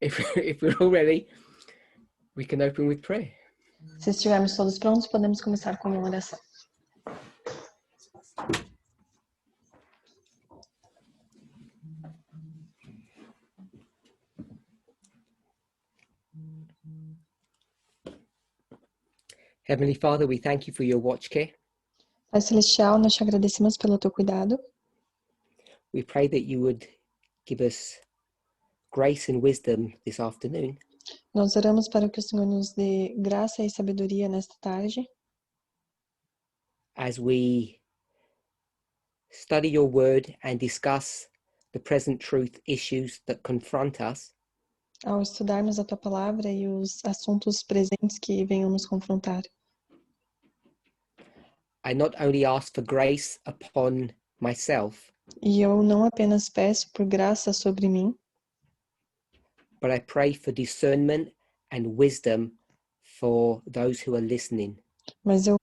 If we're all ready, we can open with prayer. Se estivermos todos prontos, podemos começar com uma oração. Heavenly Father, we thank you for your watch care. Pai Celestial, nós te agradecemos pelo teu cuidado. We pray that you would give us grace and wisdom this afternoon. Nós oramos para que o Senhor nos dê graça e sabedoria nesta tarde, as we study your word and discuss the present truth issues that confront us. ao estudarmos a tua palavra e os assuntos presentes que venham nos confrontar. I not only ask for grace upon myself, E eu não apenas peço por graça sobre mim, but I pray for discernment and wisdom for those who are listening. mas eu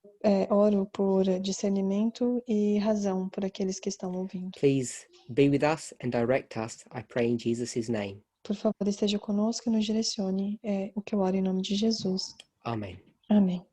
oro por discernimento e razão por aqueles que estão ouvindo. Please be with us and direct us, I pray in Jesus' name. Por favor, esteja conosco e nos direcione. É o que eu oro em nome de Jesus. Amen. Amém.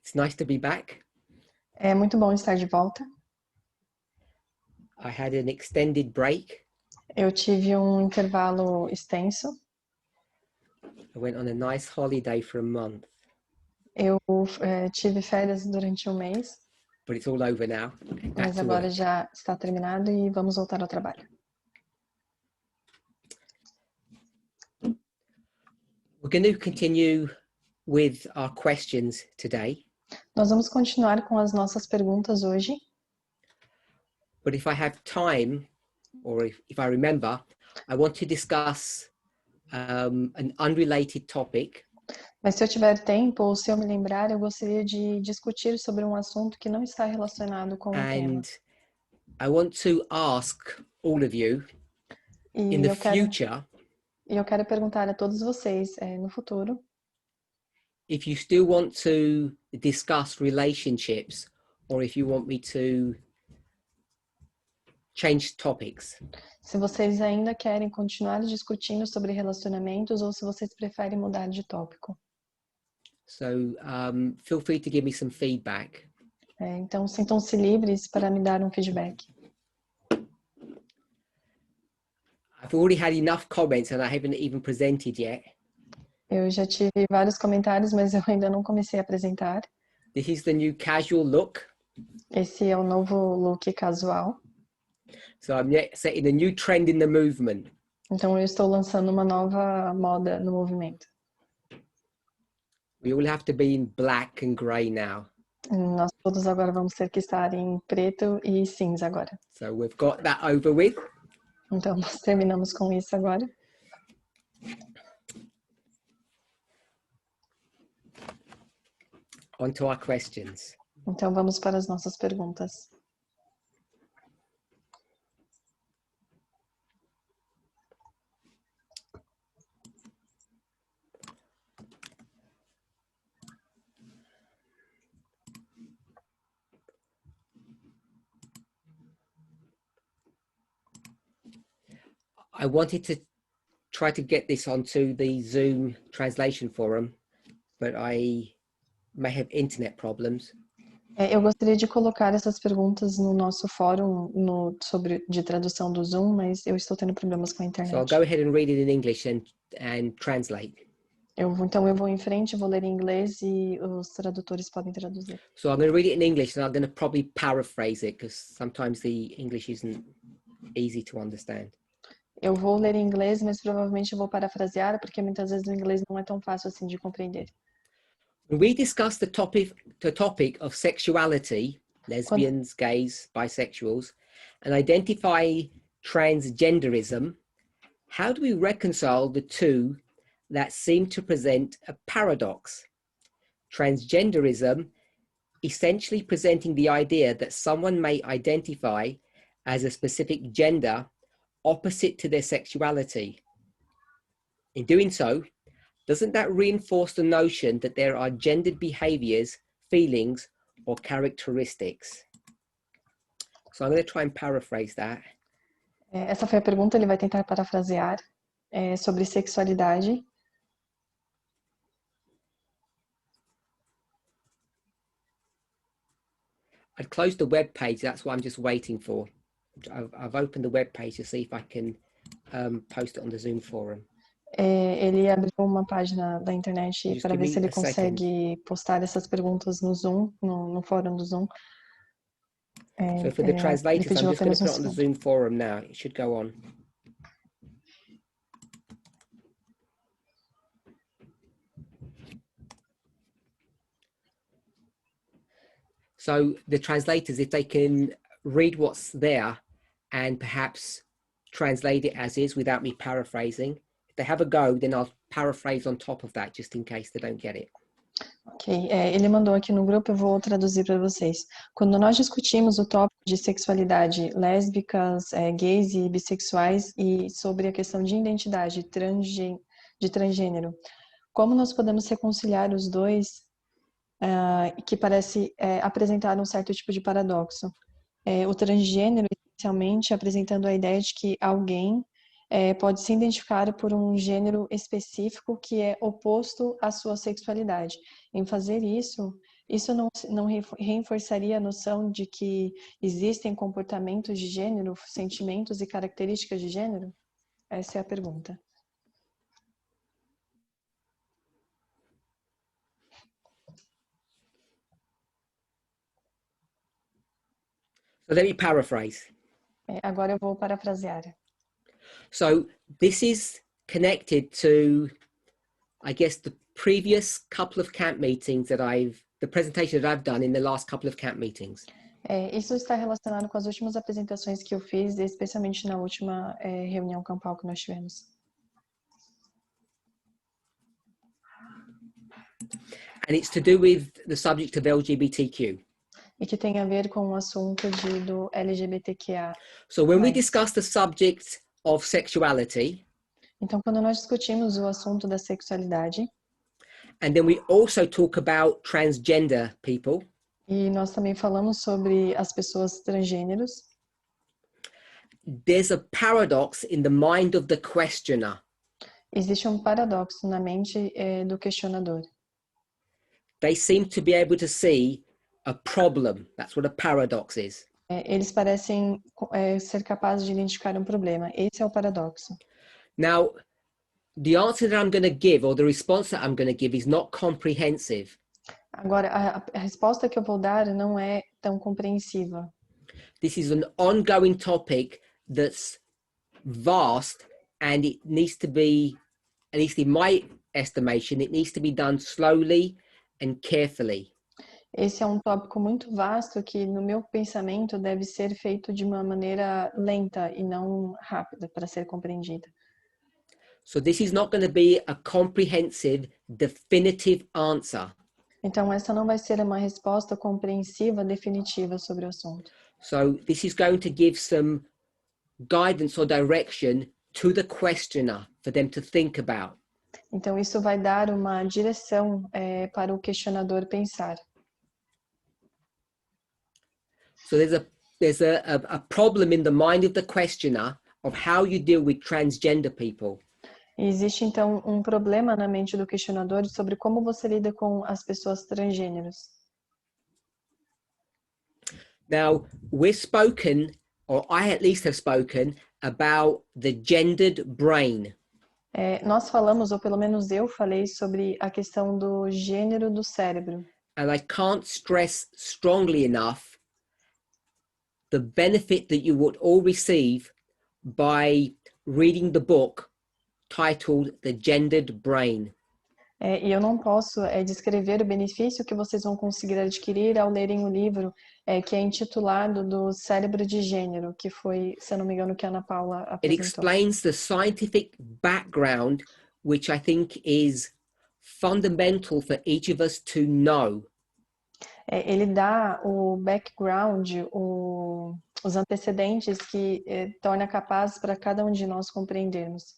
It's nice to be back. É muito bom estar de volta. I had an extended break. Eu tive um intervalo extenso. I went on a nice holiday for a month. Eu tive férias durante um mês, But it's all over now. mas agora já está terminado e vamos voltar ao trabalho. We're going to continue with our questions today. Nós vamos continuar com as nossas perguntas hoje. But if I have time, or if I remember, I want to discuss an unrelated topic. Mas se eu tiver tempo, ou se eu me lembrar, eu gostaria de discutir sobre um assunto que não está relacionado com o tema. And I want to ask all of you, in the future, E eu quero perguntar a todos vocês, no futuro, if you still want to discuss relationships, or if you want me to change topics. se vocês ainda querem continuar discutindo sobre relacionamentos ou se vocês preferem mudar de tópico. So feel free to give me some feedback. Então, sintam-se livres para me dar um feedback. I've already had enough comments and I haven't even presented yet. Eu já tive vários comentários, mas eu ainda não comecei a apresentar. This is the new casual look. Esse é o novo look casual. So I'm setting a new trend in the movement. Então eu estou lançando uma nova moda no movimento. We all have to be in black and grey now. Nós todos agora vamos ter que estar em preto e cinza agora. So we've got that over with. Então nós terminamos com isso agora. On to our questions. Então vamos para as nossas perguntas. I wanted to try to get this onto the Zoom translation forum, but I may have internet problems. Eu gostaria de colocar essas perguntas no nosso fórum de tradução do Zoom, mas eu estou tendo problemas com a internet. So I'll go ahead and read it in English and translate. Então eu vou em frente, vou ler em inglês e os tradutores podem traduzir. So I'm going to read it in English and I'm going to probably paraphrase it because sometimes the English isn't easy to understand. Eu vou ler em inglês, mas provavelmente eu vou parafrasear, porque muitas vezes o inglês não é tão fácil assim de compreender. When we discuss the topic of sexuality, lesbians, gays, bisexuals, and identify transgenderism, how do we reconcile the two that seem to present a paradox? Transgenderism essentially presenting the idea that someone may identify as a specific gender opposite to their sexuality. In doing so, doesn't that reinforce the notion that there are gendered behaviors, feelings, or characteristics? So I'm going to try and paraphrase that. Essa foi a pergunta, ele vai tentar parafrasear sobre sexualidade. I'd close the web page. That's what I'm just waiting for. I've opened the web page to see if I can post it on the Zoom forum. Ele abriu uma página da internet Just para give ver me se ele a second. consegue postar essas perguntas no Zoom, no fórum do Zoom. So for the Ele translators, I'm pediu just going apenas to put it on the segundo. Zoom forum now. It should go on. So the translators, if they can read what's there and perhaps translate it as is without me paraphrasing. If they have a go, then I'll paraphrase on top of that, just in case they don't get it. Ok, ele mandou aqui no grupo, eu vou traduzir para vocês. Quando nós discutimos o tópico de sexualidade lésbicas, gays e bissexuais e sobre a questão de identidade de transgênero, como nós podemos reconciliar os dois que parece apresentar um certo tipo de paradoxo? O transgênero, essencialmente, apresentando a ideia de que alguém pode se identificar por um gênero específico que é oposto à sua sexualidade. Em fazer isso não reforçaria a noção de que existem comportamentos de gênero, sentimentos e características de gênero? Essa é a pergunta. So let me paraphrase. Agora eu vou parafrasear. So this is connected to, I guess, the previous couple of camp meetings that the presentation that I've done in the last couple of camp meetings. Isso está relacionado com as últimas apresentações que eu fiz, especialmente na última reunião campal que nós tivemos. And it's to do with the subject of LGBTQ. E que tem a ver com o assunto do LGBTQIA+. So when we discuss the subject of sexuality, então quando nós discutimos o assunto da sexualidade, and then we also talk about transgender people, e nós também falamos sobre as pessoas transgêneros, there's a paradox in the mind of the questioner. Existe um paradoxo na mente do questionador. They seem to be able to see a problem. That's what a paradox is. Eles parecem ser capazes de identificar um problema. Esse é o paradoxo. Now, the answer that I'm going to give, or the response that I'm going to give, is not comprehensive. Agora, a resposta que eu vou dar não é tão compreensiva. This is an ongoing topic that's vast, and it needs to be, at least in my estimation, it needs to be done slowly and carefully. Esse é um tópico muito vasto que, no meu pensamento, deve ser feito de uma maneira lenta e não rápida para ser compreendida. So this is not going to be a comprehensive, definitive answer. Então, essa não vai ser uma resposta compreensiva, definitiva sobre o assunto. So this is going to give some guidance or direction to the questioner for them to think about. Então, isso vai dar uma direção para o questionador pensar. So there's a problem in the mind of the questioner of how you deal with transgender people. E existe, então, um problema na mente do questionador sobre como você lida com as pessoas transgêneros. Now, we've spoken, or I at least have spoken, about the gendered brain. Nós falamos, ou pelo menos eu falei, sobre a questão do gênero do cérebro. And I can't stress strongly enough the benefit that you would all receive by reading the book titled The Gendered Brain. E eu não posso descrever o benefício que vocês vão conseguir adquirir ao lerem o livro que é intitulado do Cérebro de Gênero, que foi, se eu não me engano, que a Ana Paula apresentou. It explains the scientific background, which I think is fundamental for each of us to know. Ele dá o background, os antecedentes que torna capaz para cada um de nós compreendermos.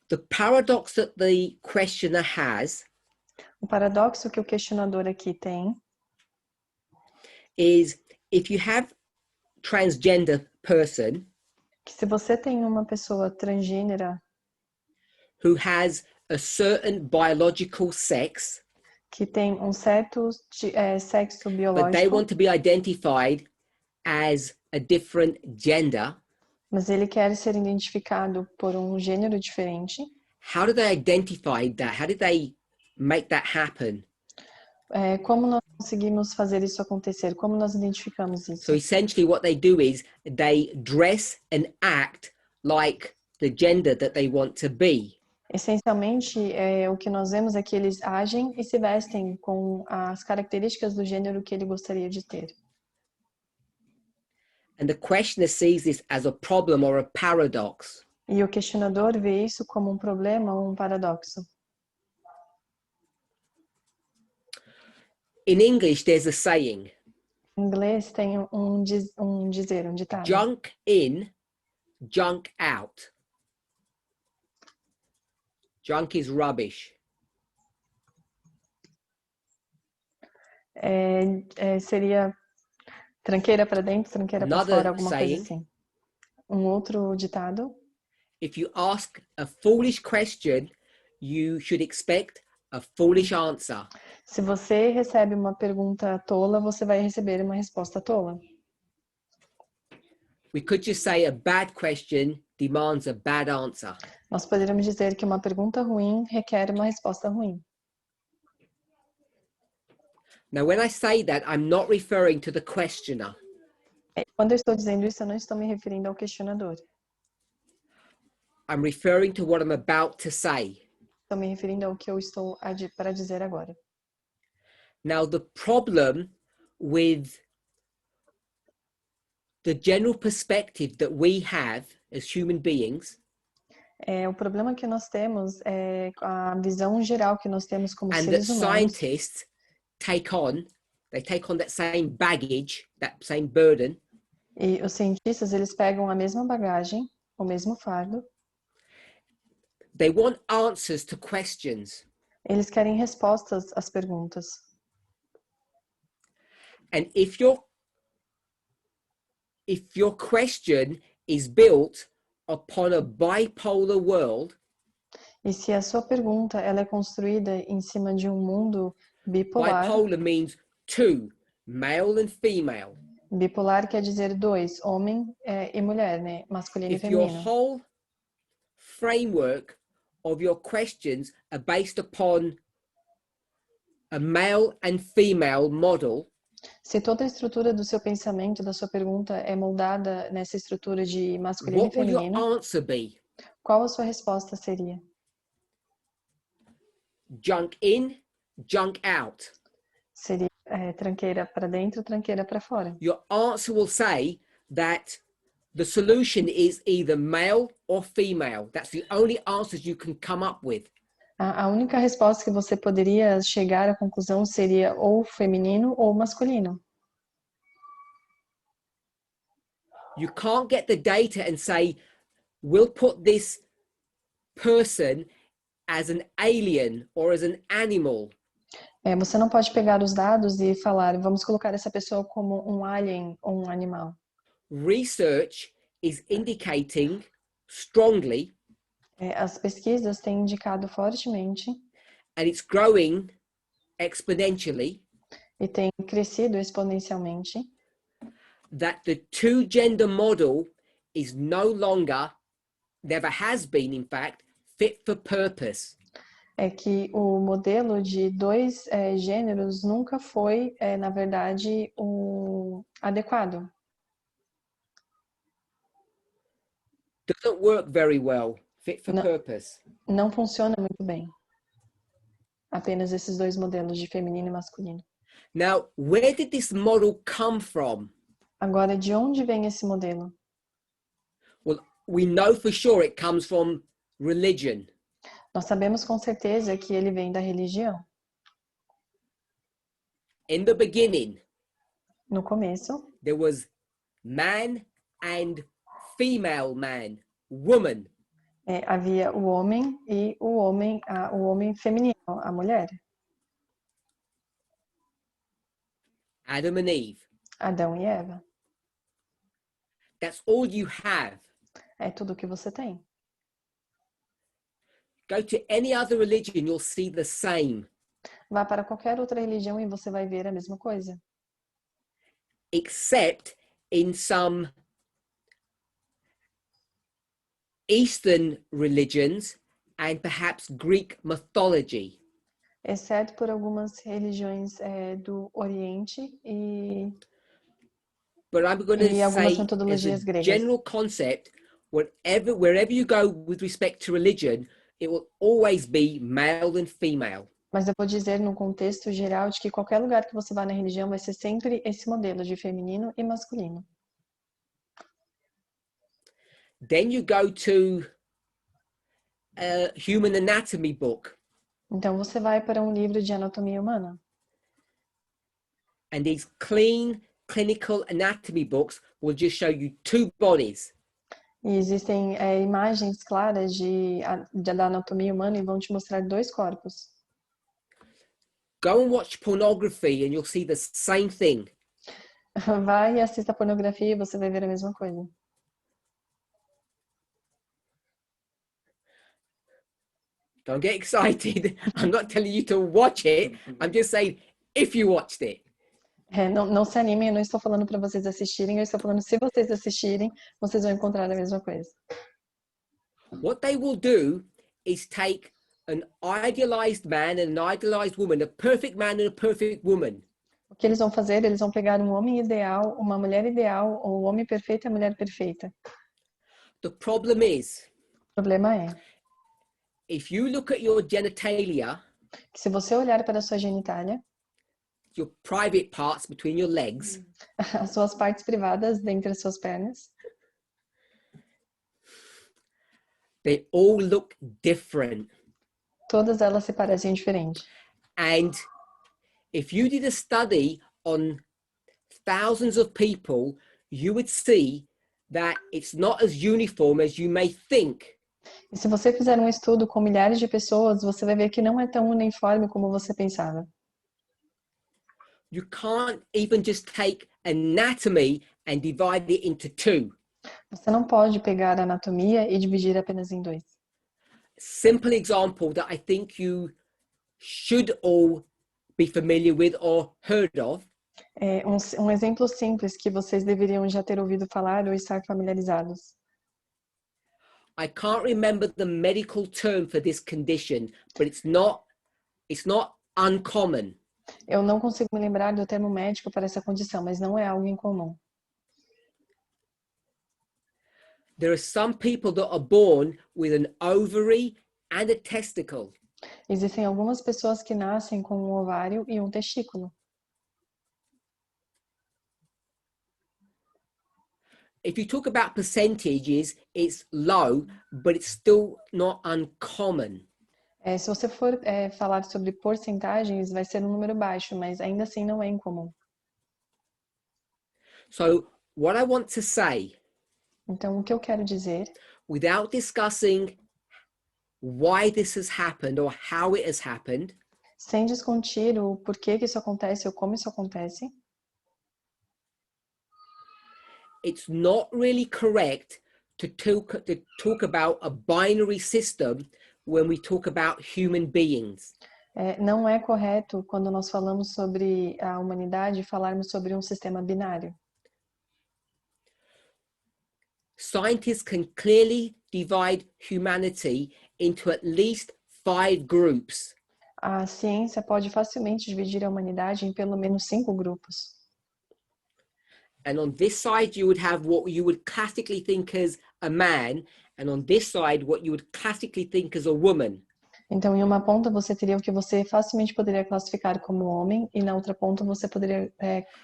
The paradox that the questioner has O paradoxo que o questionador aqui tem is if you have transgender person que se você tem uma pessoa transgênera who has a certain biological sex, que tem um certo sexo but they biológico, want to be identified as a different gender, mas ele quer ser identificado por um gênero diferente, how do they identify that? How did they make that happen? como nós conseguimos fazer isso acontecer? Como nós identificamos So isso? essentially what they do is they dress and act like the gender that they want to be. Essencialmente, o que nós vemos é que eles agem e se vestem com as características do gênero que ele gostaria de ter. And the questioner sees this as a problem or a paradox. E o questionador vê isso como um problema ou um paradoxo. In English, there's a saying, Em inglês tem um ditado. junk in, junk out. Junk is rubbish. Seria tranqueira para dentro, tranqueira para Another fora, alguma coisa saying, assim. Um outro ditado. if you ask a foolish question, you should expect a foolish answer. Se você recebe uma pergunta tola, você vai receber uma resposta tola. We could just say a bad question demands a bad answer. Nós poderíamos dizer que uma pergunta ruim requer uma resposta ruim. Now, when I say that, I'm not referring to the questioner. Quando eu estou dizendo isso, eu não estou me referindo ao questionador. I'm referring to what I'm about to say. Estou me referindo ao que eu estou para dizer agora. Now, the problem with the general perspective that we have as human beings, O problema que nós temos é a visão geral que nós temos como and that seres humanos. scientists take on that same baggage, that same burden, E os cientistas, eles pegam a mesma bagagem, o mesmo fardo. they want answers to questions. Eles querem respostas às perguntas. And if your question is built upon a bipolar world, E se a sua pergunta ela é construída em cima de um mundo bipolar, bipolar means two, male and female. bipolar quer dizer dois, homem e mulher, né? Masculino e If your feminino. whole framework of your questions are based upon a male and female model, Se toda a estrutura do seu pensamento, da sua pergunta é moldada nessa estrutura de masculino e what will your feminino, answer be? qual a sua resposta seria? Junk in, junk out. Seria tranqueira para dentro, tranqueira para fora. Your answer will say that the solution is either male or female. That's the only answers you can come up with. A única resposta que você poderia chegar à conclusão seria ou feminino ou masculino. You can't get the data and say, we'll put this person as an alien or as an animal. Você não pode pegar os dados e falar, vamos colocar essa pessoa como um alien ou um animal. Research is indicating strongly, As pesquisas têm indicado fortemente and it's growing exponentially, e têm crescido exponencialmente, that the two-gender model is no longer, never has been, in fact, fit for purpose. é que o modelo de dois gêneros nunca foi, na verdade, o adequado. Doesn't work very well, fit for purpose. Não funciona muito bem. Apenas esses dois modelos de feminino e masculino. Now, where did this model come from? Agora, de onde vem esse modelo? Well, we know for sure it comes from religion. Nós sabemos com certeza que ele vem da religião. In the beginning, No começo, there was man and female man, woman. havia o homem e o homem feminino, a mulher, Adam and Eve. Adão e Eva. That's all you have. É tudo que você tem. Go to any other religion, you'll see the same. Vá para qualquer outra religião e você vai ver a mesma coisa. Except in some Eastern religions and perhaps Greek mythology. Exceto por algumas religiões do Oriente But I'm going e to algumas say, as a metodologias gregas. general concept, wherever you go with respect to religion, it will always be male and female. Mas eu vou dizer no contexto geral de que qualquer lugar que você vá na religião vai ser sempre esse modelo de feminino e masculino. Then you go to a human anatomy book. Então você vai para um livro de anatomia humana. And these clean clinical anatomy books will just show you two bodies. E existem imagens claras da anatomia humana e vão te mostrar dois corpos. Go and watch pornography and you'll see the same thing. Vai e assista pornografia e você vai ver a mesma coisa. Don't get excited. I'm not telling you to watch it. I'm just saying if you watched it. Não se animem, eu não estou falando para vocês assistirem, eu estou falando se vocês assistirem, vocês vão encontrar a mesma coisa. What they will do is take an idealized man and an idealized woman, a perfect man and a perfect woman. O que eles vão fazer? Eles vão pegar um homem ideal, uma mulher ideal, ou o homem perfeito e a mulher perfeita. The problem is, O problema é if you look at your genitalia, que se você olhar para a sua genitália, your private parts between your legs, as suas partes privadas dentre as suas pernas, they all look different. todas elas se parecem diferente. And if you did a study on thousands of people, you would see that it's not as uniform as you may think. E se você fizer um estudo com milhares de pessoas, você vai ver que não é tão uniforme como você pensava. You can't even just take anatomy and divide it into two. Você não pode pegar a anatomia e dividir apenas em dois. Simple example that I think you should all be familiar with or heard of. Um exemplo simples que vocês deveriam já ter ouvido falar ou estar familiarizados. I can't remember the medical term for this condition, but it's not uncommon. Eu não consigo me lembrar do termo médico para essa condição, mas não é algo incomum. There are some people that are born with an ovary and a testicle. Existem algumas pessoas que nascem com um ovário e um testículo. If you talk about percentages, it's low, but it's still not uncommon. Se você for falar sobre porcentagens, vai ser um número baixo, mas ainda assim não é incomum. So what I want to say, então o que eu quero dizer, without discussing why this has happened or how it has happened, sem discutir o porquê que isso acontece ou como isso acontece, it's not really correct to talk about a binary system when we talk about human beings. Não é correto quando nós falamos sobre a humanidade falarmos sobre um sistema binário. Scientists can clearly divide humanity into at least 5 groups. A ciência pode facilmente dividir a humanidade em pelo menos 5 grupos. And on this side, you would have what you would classically think as a man, and on this side, what you would classically think as a woman. Então, em uma ponta você teria o que você facilmente poderia classificar como homem, e na outra ponta você poderia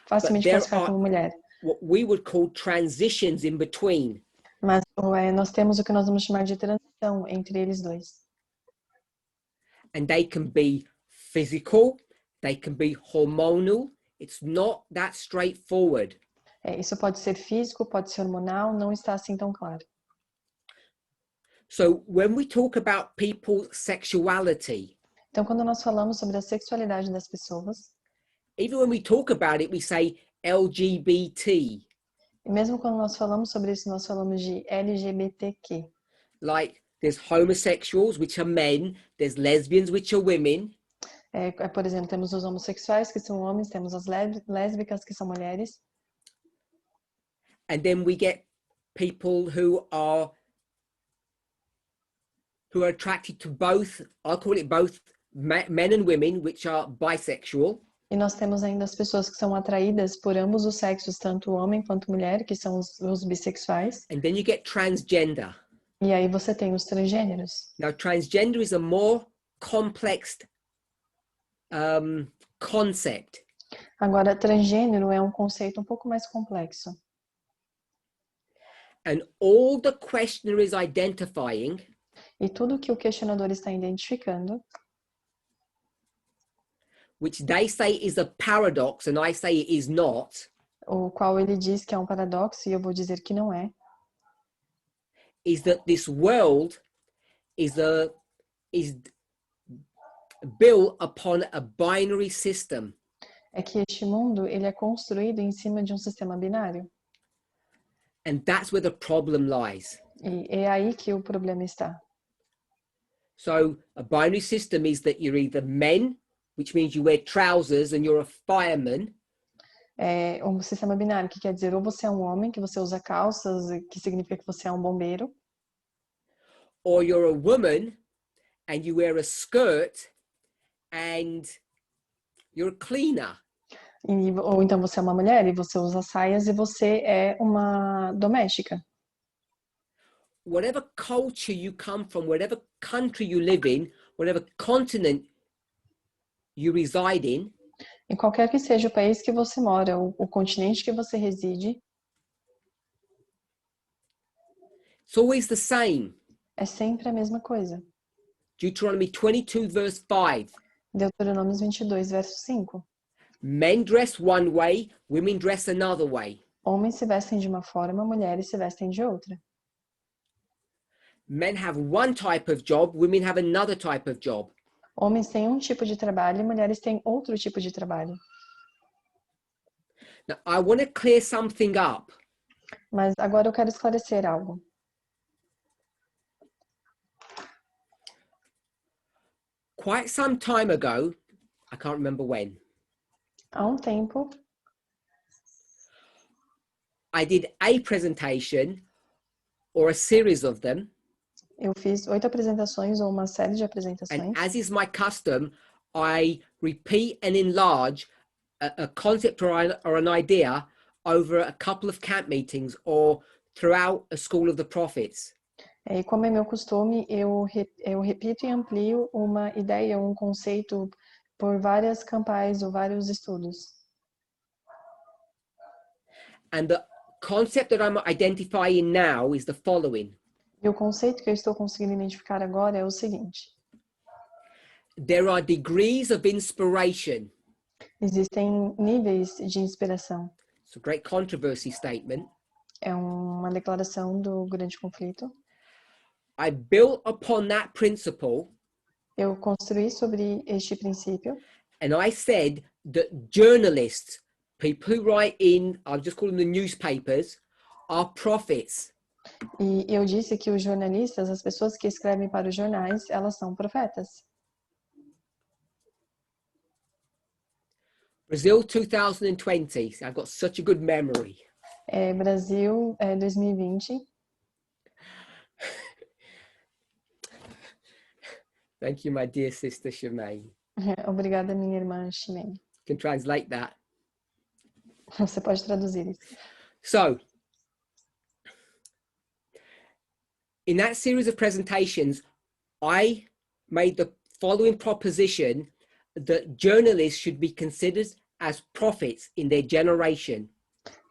facilmente classificar como mulher. What we would call transitions in between. Mas nós temos o que nós vamos chamar de transição entre eles dois. And they can be physical, they can be hormonal, It's not that straightforward. Isso pode ser físico, pode ser hormonal, não está assim tão claro. So when we talk about people's sexuality, Então, quando nós falamos sobre a sexualidade das pessoas, even when we talk about it, we say LGBT. e mesmo quando nós falamos sobre isso, nós falamos de LGBTQ. Like there's homosexuals, which are men, there's lesbians, which are women. Por exemplo, temos os homossexuais, que são homens, temos as lésbicas, que são mulheres. And then we get people who are attracted to both, I'll call it both men and women, which are bisexual. E nós temos ainda as pessoas que são atraídas por ambos os sexos, tanto homem quanto mulher, que são os bissexuais. And then you get transgender. E aí você tem os transgêneros. Now, transgender is a more complex concept. Agora, transgênero é um conceito um pouco mais complexo. And all the questioner is identifying E tudo que o questionador está identificando, which they say is a paradox and I say it is not, o qual ele diz que é um paradoxo e eu vou dizer que não é, is that this world is built upon a binary system. é que este mundo ele é construído em cima de um sistema binário. And that's where the problem lies. E é aí que o problema está. So a binary system is that you're either men, which means you wear trousers and you're a fireman. É um sistema binário, que quer dizer ou você é um homem, que você usa calças, que significa que você é um bombeiro. Or you're a woman and you wear a skirt and you're a cleaner. Ou então você é uma mulher e você usa saias e você é uma doméstica. Whatever culture you come from, whatever country you live in, whatever continent you reside in, Em qualquer que seja o país que você mora, o continente que você reside, it's always the same. é sempre a mesma coisa. Deuteronomy 22 verse 5. Deuteronômio 22, verso 5. Men dress one way, women dress another way. Homens se vestem de uma forma, mulheres se vestem de outra. Men have one type of job, women have another type of job. Homens têm um tipo de trabalho e mulheres têm outro tipo de trabalho. Now, I want to clear something up. Mas agora eu quero esclarecer algo. Quite some time ago, I can't remember when, Há um tempo, I did a presentation or a series of them. eu fiz 8 apresentações ou uma série de And apresentações. as is my custom, I repeat and enlarge a concept or an idea over a couple of camp meetings or throughout a school of the prophets. E como é meu costume, eu repito e amplio uma ideia, um conceito por várias campais ou vários estudos. And the concept that I'm identifying now is the following. E o conceito que eu estou conseguindo identificar agora é o seguinte. There are degrees of inspiration. Existem níveis de inspiração. It's a great controversy statement. É uma declaração do grande conflito. I built upon that principle. Eu construí sobre este princípio. And I said that journalists, people who write in, I'll just call them the newspapers, are prophets. E eu disse que os jornalistas, as pessoas que escrevem para os jornais, elas são profetas. Brazil 2020. I've got such a good memory. Brasil 2020. Thank you, my dear sister Shemaine. Obrigada, minha irmã Shimei. You can translate that. Você pode traduzir isso. So, in that series of presentations, I made the following proposition that journalists should be considered as prophets in their generation.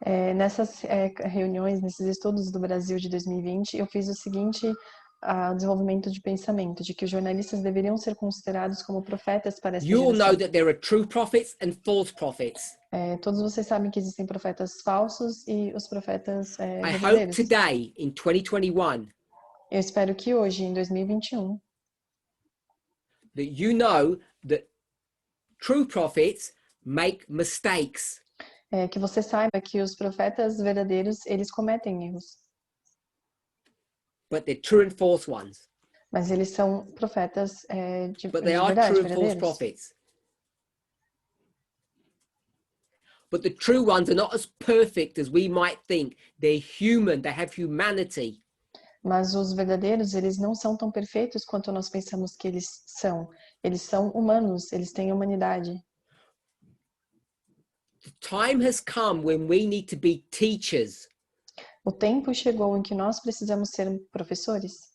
Nessas reuniões, nesses estudos do Brasil de 2020, eu fiz o seguinte ao desenvolvimento de pensamento, de que os jornalistas deveriam ser considerados como profetas para essa You all know geração. that there are true prophets and false prophets. Todos vocês sabem que existem profetas falsos e os profetas I hope verdadeiros. today, in 2021, Eu espero que hoje, em 2021, that you know that true prophets make mistakes. que você saiba que os profetas verdadeiros, eles cometem erros, But they're true and false ones. mas eles são profetas de But they are verdade, true and false verdadeiros. prophets. But the true ones are not as perfect as we might think. They're human, they have humanity. Mas os verdadeiros, eles não são tão perfeitos quanto nós pensamos que eles são. Eles são humanos, eles têm humanidade. The time has come when we need to be teachers. O tempo chegou em que nós precisamos ser professores.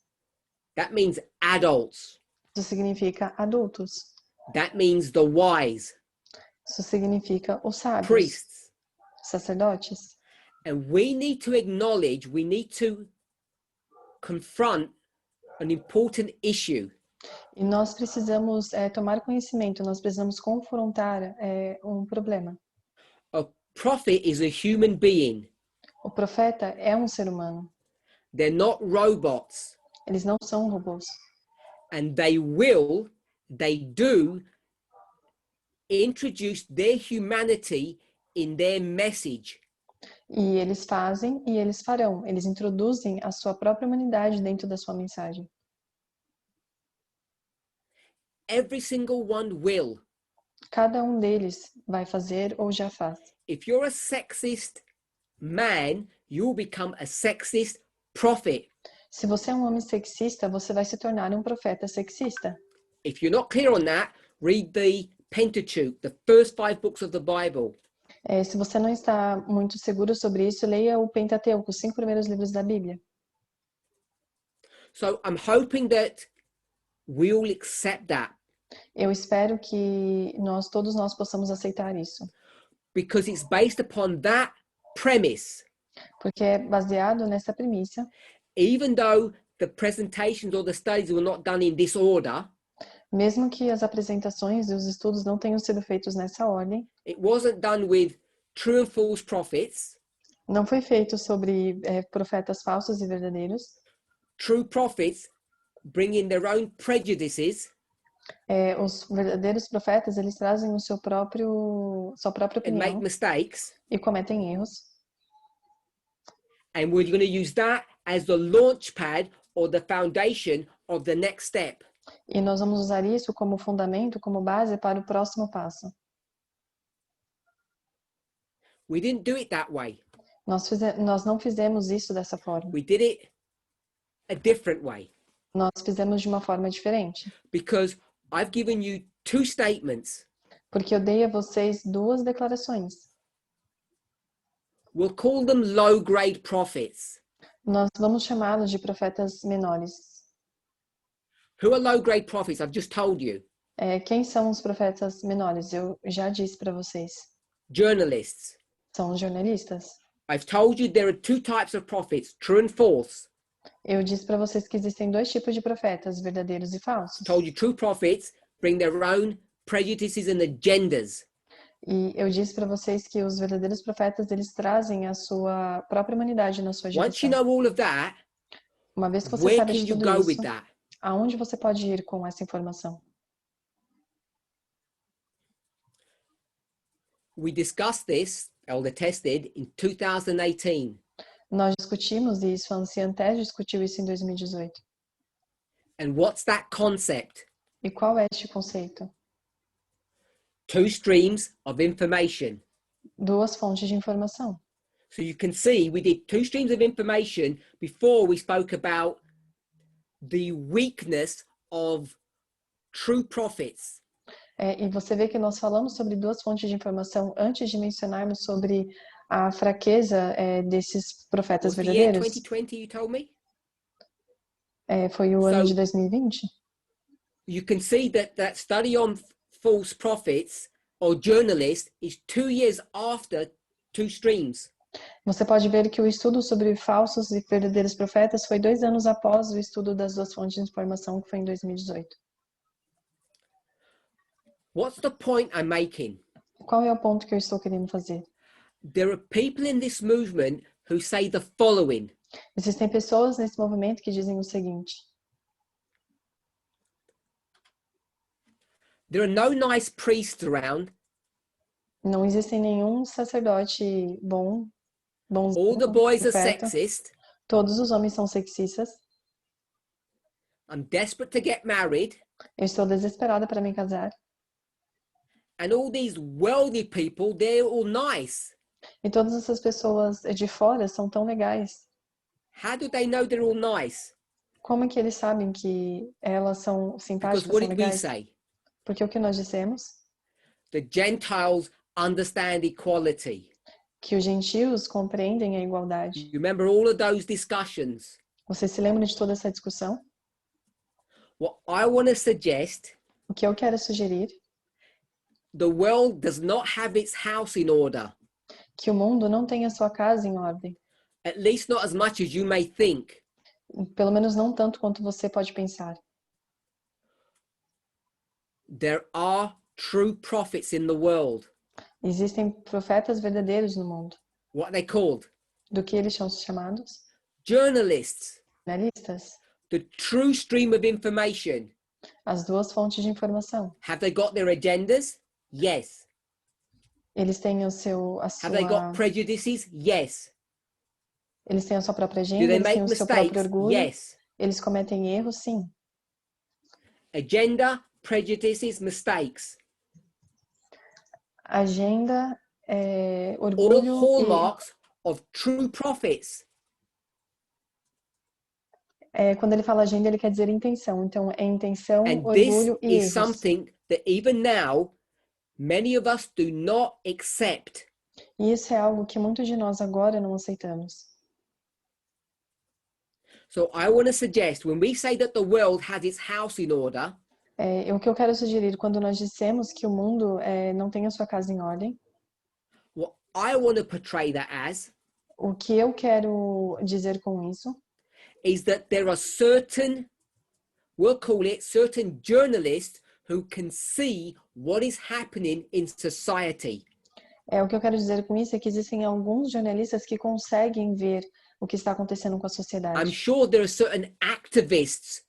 That means adults. Isso significa adultos. That means the wise. Isso significa os sábios, Priests. sacerdotes. And we need to acknowledge, we need to confront an important issue. E nós precisamos tomar conhecimento, nós precisamos confrontar um problema. A prophet is a human being. O profeta é um ser humano. They're not robots. Eles não são robôs. And they do introduce their humanity in their message. E eles fazem e eles farão. Eles introduzem a sua própria humanidade dentro da sua mensagem. Every single one will. Cada um deles vai fazer ou já faz. If you're a sexist man, you'll become a sexist prophet. Se você é um homem sexista, você vai se tornar um profeta sexista. If you're not clear on that, read the Pentateuch, the first 5 books of the Bible. Se você não está muito seguro sobre isso, leia o Pentateuco, os 5 primeiros livros da Bíblia. So I'm hoping that we all accept that. Eu espero que todos nós possamos aceitar isso. Because it's based upon that premise. Porque é baseado nessa premissa. Even though the presentations or the studies were not done in this order, mesmo que as apresentações e os estudos não tenham sido feitos nessa ordem, it wasn't done with true and false prophets. Não foi feito sobre profetas falsos e verdadeiros. True prophets bring in their own prejudices. Os verdadeiros profetas, eles trazem sua própria opinião and make mistakes. E cometem erros. And we're going to use that as the launch pad or the foundation of the next step. E nós vamos usar isso como fundamento, como base para o próximo passo. We didn't do it that way. Nós não fizemos isso dessa forma. We did it a different way. Nós fizemos de uma forma diferente. Because I've given you 2 statements. Porque eu dei a vocês 2 declarações. We'll call them low-grade prophets. Nós vamos chamá-los de profetas menores. Who are low-grade prophets? I've just told you. Quem são os profetas menores? Eu já disse para vocês. Journalists. São os jornalistas. I've told you there are 2 types of prophets, true and false. Eu disse para vocês que existem 2 tipos de profetas, verdadeiros e falsos. Told you true prophets bring their own prejudices and agendas. E eu disse para vocês que os verdadeiros profetas, eles trazem a sua própria humanidade na sua Once you geração. know all of that, Uma vez que você where sabe can de you tudo go with isso, that? aonde você pode ir com essa informação? We discussed this, elder tested, in 2018. Nós discutimos isso, a Anciantes discutiu isso em 2018. And what's that concept? E qual é este conceito? 2 streams of information. 2 fontes de informação. So you can see we did 2 streams of information before we spoke about the weakness of true prophets. E você vê que nós falamos sobre 2 fontes de informação antes de mencionarmos sobre a fraqueza desses profetas Was the year verdadeiros. 2020 you told me? Foi o ano de 2020. You can see that study on false prophets or journalists is 2 years after 2 streams. Você pode ver que o estudo sobre falsos e verdadeiros profetas foi 2 anos após o estudo das duas fontes de informação, que foi em 2018. What's the point I'm making? Qual é o ponto que eu estou querendo fazer? There are people in this movement who say the following. Existem pessoas nesse movimento que dizem o seguinte: There are no nice priests around. não existe nenhum sacerdote bonzinho, All the boys are profeta. sexist. Todos os homens são sexistas. I'm desperate to get married. Eu estou desesperada para me casar. And all these wealthy people, they're all nice. E todas essas pessoas de fora são tão legais. How do they know they're all nice? Como é que eles sabem que elas são Because simpáticas, what são did we legais? say? Porque o que nós dissemos? The Gentiles understand equality. Que os gentios compreendem a igualdade. You remember all of those discussions? Você se lembra de toda essa discussão? What I want to suggest, O que eu quero sugerir? the world does not have its house in order. Que o mundo não tem a sua casa em ordem. At least not as much as you may think. Pelo menos não tanto quanto você pode pensar. There are true prophets in the world. Existem profetas verdadeiros no mundo. What are they called? Do que eles são chamados? Journalists. Jornalistas. The true stream of information. As duas fontes de informação. Have they got their agendas? Yes. Eles têm Have they got prejudices? Yes. Eles têm a sua própria Do agenda, they eles têm make o seu próprio mistakes? orgulho. Yes. Eles cometem erros, sim. Agenda, prejudices, mistakes. Agenda, All orgulho hallmarks of true prophets. quando ele fala agenda, ele quer dizer intenção. Então, é intenção, And this orgulho e is erros. something that even now, many of us do not accept. E isso é algo que muitos de nós agora não aceitamos. So I want to suggest when we say that the world has its house in order, O que eu quero sugerir quando nós dissemos que o mundo não tem a sua casa em ordem, what I want to portray that as o que eu quero dizer com isso is that there are certain, we'll call it certain journalists who can see what is happening in society. O que eu quero dizer com isso é que existem alguns jornalistas que conseguem ver o que está acontecendo com a sociedade. I'm sure there are certain activists,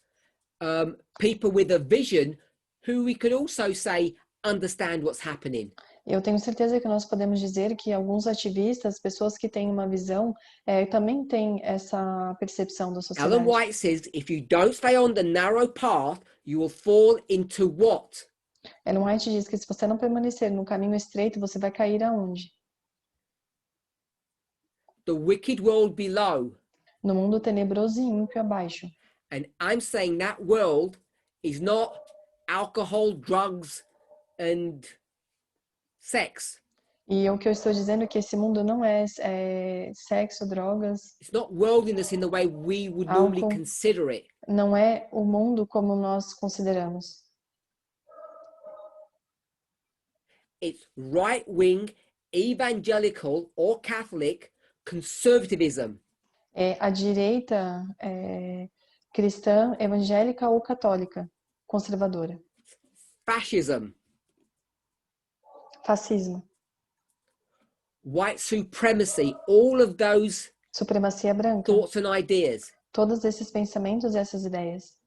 people with a vision, who we could also say understand what's happening. Eu tenho certeza que nós podemos dizer que alguns ativistas, pessoas que têm uma visão, também têm essa percepção da sociedade. Ellen White says, if you don't stay on the narrow path, you will fall into what? Ellen White diz que se você não permanecer no caminho estreito, você vai cair aonde? The wicked world below. No mundo tenebroso e ímpio abaixo. And I'm saying that world is not alcohol, drugs, and sex. E o que eu estou dizendo é que esse mundo não é sexo, drogas. It's not worldliness in the way we would normally consider it. Não é o mundo como nós consideramos. It's right-wing, evangelical or Catholic conservatism. É a direita cristã, evangélica ou católica, conservadora. Fascism. Fascismo. White supremacy, all of those Supremacia branca. thoughts and ideas. Todos esses pensamentos e essas ideias.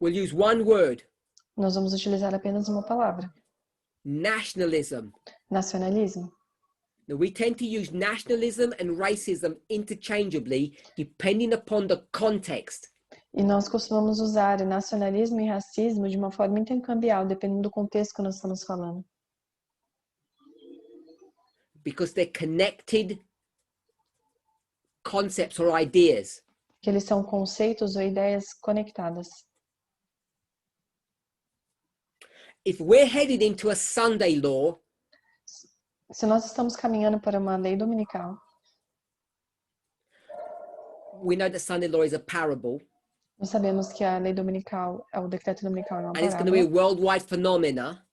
We'll use one word. Nós vamos utilizar apenas uma palavra. Nationalism. Nacionalismo. Now, we tend to use nationalism and racism interchangeably depending upon the context. E nós costumamos usar nacionalismo e racismo de uma forma intercambial, dependendo do contexto que nós estamos falando. Because they're connected concepts or ideas. Que eles são conceitos ou ideias conectadas. If we're headed into a Sunday law, se nós estamos caminhando para uma lei dominical, we know that Sunday law is a parable. Nós sabemos que a lei dominical, o decreto dominical é uma And it's going to be a parábola worldwide phenomena.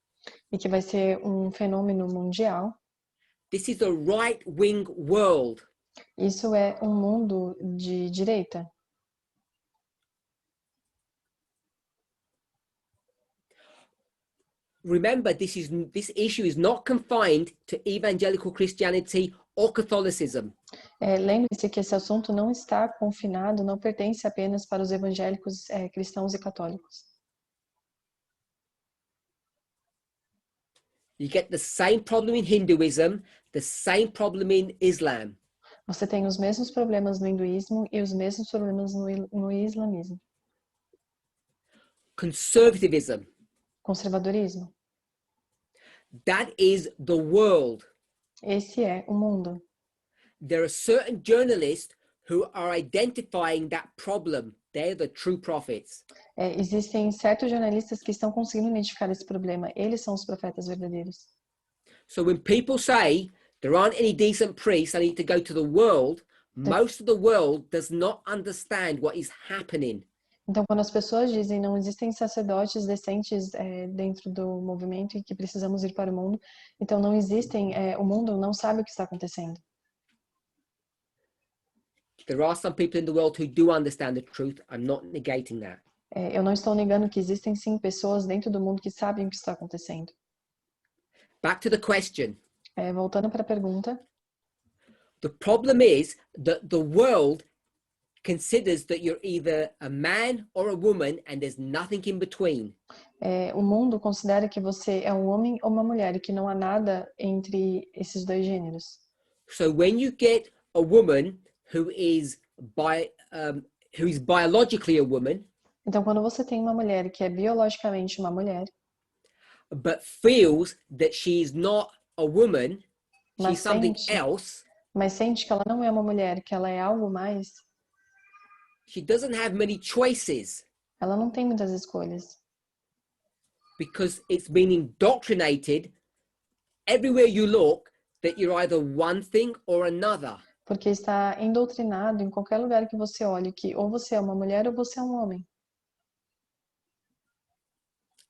e que vai ser um fenômeno mundial. This is a right-wing world. Isso é um mundo de direita. Remember, this issue is not confined to evangelical Christianity or Catholicism. Lembre-se que esse assunto não está confinado, não pertence apenas para os evangélicos, cristãos e católicos. You get the same problem in Hinduism, the same problem in Islam. Você tem os mesmos problemas no hinduísmo e os mesmos problemas no islamismo. Conservatism. Conservadorismo. That is the world. Esse é o mundo. There are certain journalists who are identifying that problem. They're the true prophets. Existem certos jornalistas que estão conseguindo identificar esse problema. Eles são os profetas verdadeiros. So when people say there aren't any decent priests, I need to go to the world, most of the world does not understand what is happening. Então, quando as pessoas dizem não existem sacerdotes decentes dentro do movimento e que precisamos ir para o mundo, então não existem, o mundo não sabe o que está acontecendo. There are some people in the world who do understand the truth. I'm not negating that. Eu não estou negando que existem sim pessoas dentro do mundo que sabem o que está acontecendo. Back to the question. Voltando para a pergunta. The problem is that the world considers that you're either a man or a woman and there's nothing in between. O mundo considera que você é um homem ou uma mulher e que não há nada entre esses dois gêneros. So when you get a woman who is biologically a woman, então quando você tem uma mulher que é biologicamente uma mulher, but feels that she is not a woman, she's something else, mas sente que ela não é uma mulher, que ela é algo mais, she doesn't have many choices. Ela não tem muitas escolhas. Because it's been indoctrinated everywhere you look that you're either one thing or another. Porque está endoctrinado em qualquer lugar que você olhe que ou você é uma mulher ou você é um homem.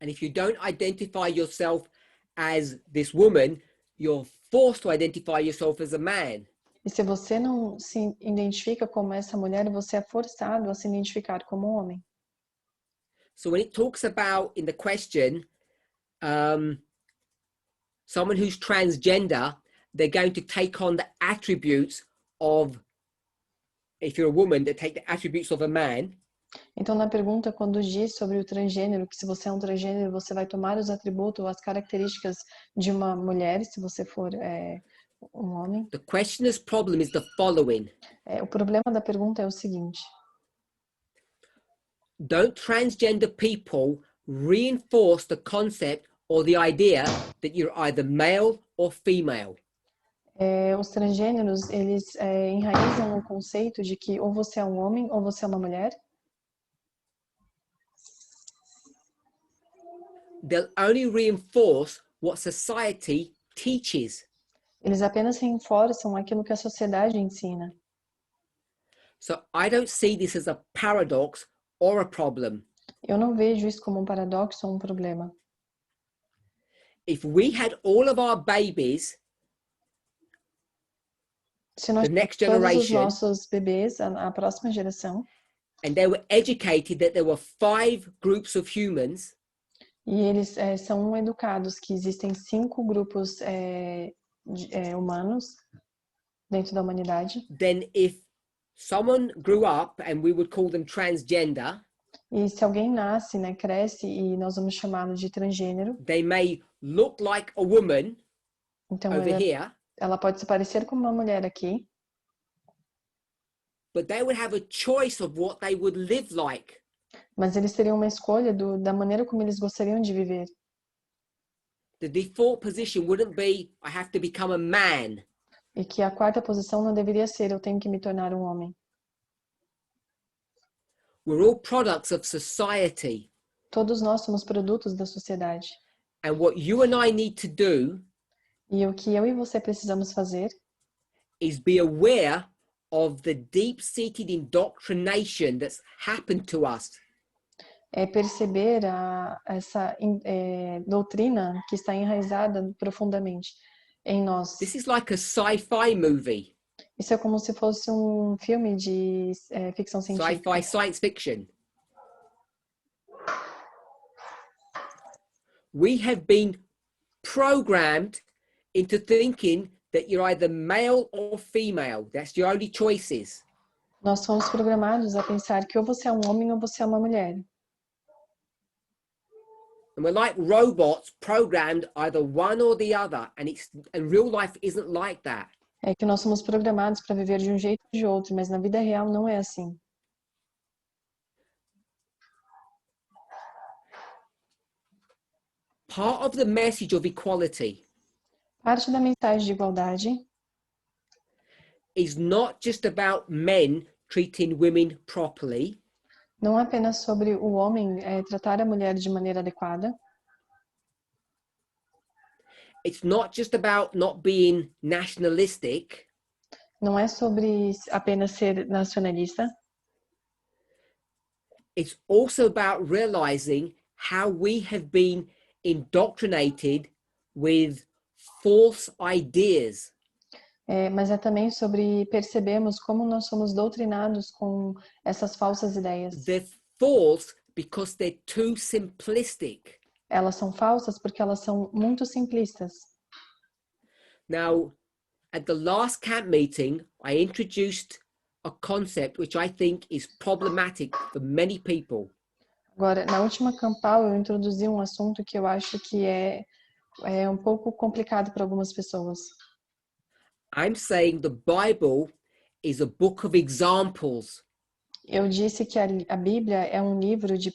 And if you don't identify yourself as this woman, you're forced to identify yourself as a man. E se você não se identifica como essa mulher, você é forçado a se identificar como um homem. So when it talks about in the question, someone who's transgender, they're going to take on the attributes of, if you're a woman, they take the attributes of a man. Então, na pergunta, quando diz sobre o transgênero, que se você é um transgênero, você vai tomar os atributos, as características de uma mulher, se você for um homem. The questioner's problem is the following. O problema da pergunta é o seguinte. Don't transgender people reinforce the concept or the idea that you're either male or female? Os transgêneros, eles enraizam o conceito de que ou você é um homem ou você é uma mulher. They'll only reinforce what society teaches. Eles apenas reforçam aquilo que a sociedade ensina. So I don't see this as a paradox or a problem. Eu não vejo isso como um paradoxo ou um problema. If we had all of our babies, se nós the next todos os generation, nossos bebês, a próxima geração, and they were educated that there were 5 groups of humans, e eles são educados que existem 5 grupos humanos dentro da humanidade. Then if someone grew up and we would call them transgender, e se alguém nasce, né, cresce e nós vamos chamá-lo de transgênero, they may look like a woman então over here, ela pode se parecer com uma mulher aqui, but they would have a choice of what they would live like. mas eles teriam uma escolha da maneira como eles gostariam de viver. The default position wouldn't be, I have to become a man. E que a quarta posição não deveria ser, eu tenho que me tornar um homem. We're all products of society. Todos nós somos produtos da sociedade. And what you and I need to do E o que eu e você precisamos fazer is be aware of the deep-seated indoctrination that's happened to us. É perceber essa doutrina que está enraizada profundamente. em nós. This is like a sci-fi movie. Isso é como se fosse um filme de ficção científica. Sci-fi science fiction. We have been programmed into thinking that you're either male or female. That's your only choices. Nós somos programados a pensar que ou você é um homem ou você é uma mulher. And we're like robots programmed either one or the other. And real life isn't like that. É que nós somos programados para viver de um jeito ou de outro, mas na vida real não é assim. Part of the message of equality Parte da mensagem de igualdade is not just about men treating women properly. não é apenas sobre o homem tratar a mulher de maneira adequada. It's not just about not being nationalistic. Não é sobre apenas ser nacionalista. It's also about realizing how we have been indoctrinated with false ideas. Mas é também sobre percebermos como nós somos doutrinados com essas falsas ideias. They're false because they're too simplistic. Elas são falsas porque elas são muito simplistas. Now, at the last camp meeting, I introduced a concept which I think is problematic for many people. Agora, na última campal, eu introduzi um assunto que eu acho que é um pouco complicado para algumas pessoas. I'm saying the Bible is a book of examples. Eu disse que a Bíblia é um livro de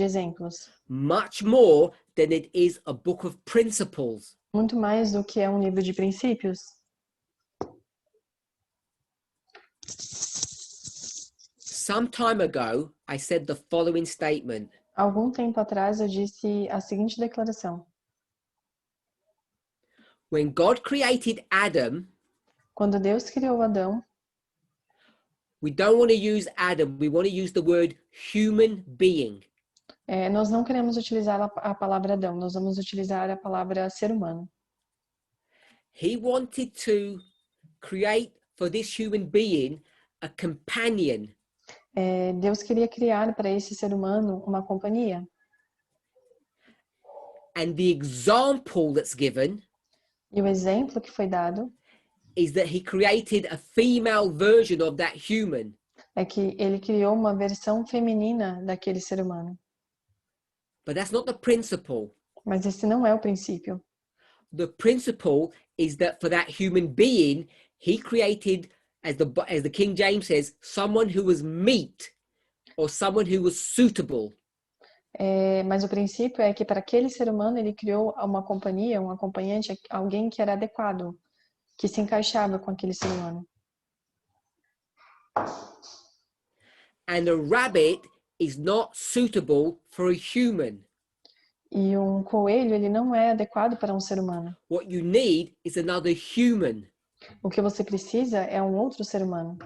exemplos. Much more than it is a book of principles. Muito mais do que é um livro de princípios. Some time ago, I said the following statement. Algum tempo atrás, eu disse a seguinte declaração. When God created Adam, quando Deus criou Adão, we don't want to use Adam, we want to use the word human being. Nós não queremos utilizar a palavra Adão, nós vamos utilizar a palavra ser humano. He wanted to create for this human being a companion. Deus queria criar para esse ser humano uma companhia. And the example that's given e o exemplo que foi dado is that he created a female version of that human. É que ele criou uma versão feminina daquele ser humano. But that's not the principle. Mas esse não é o princípio. The principle is that for that human being, he created, as the King James says, someone who was meet or someone who was suitable. Mas o princípio é que para aquele ser humano ele criou uma companhia, um acompanhante, alguém que era adequado, que se encaixava com aquele ser humano. And a rabbit is not suitable for a human. E um coelho, ele não é adequado para um ser humano. What you need is another human. O que você precisa é um outro ser humano.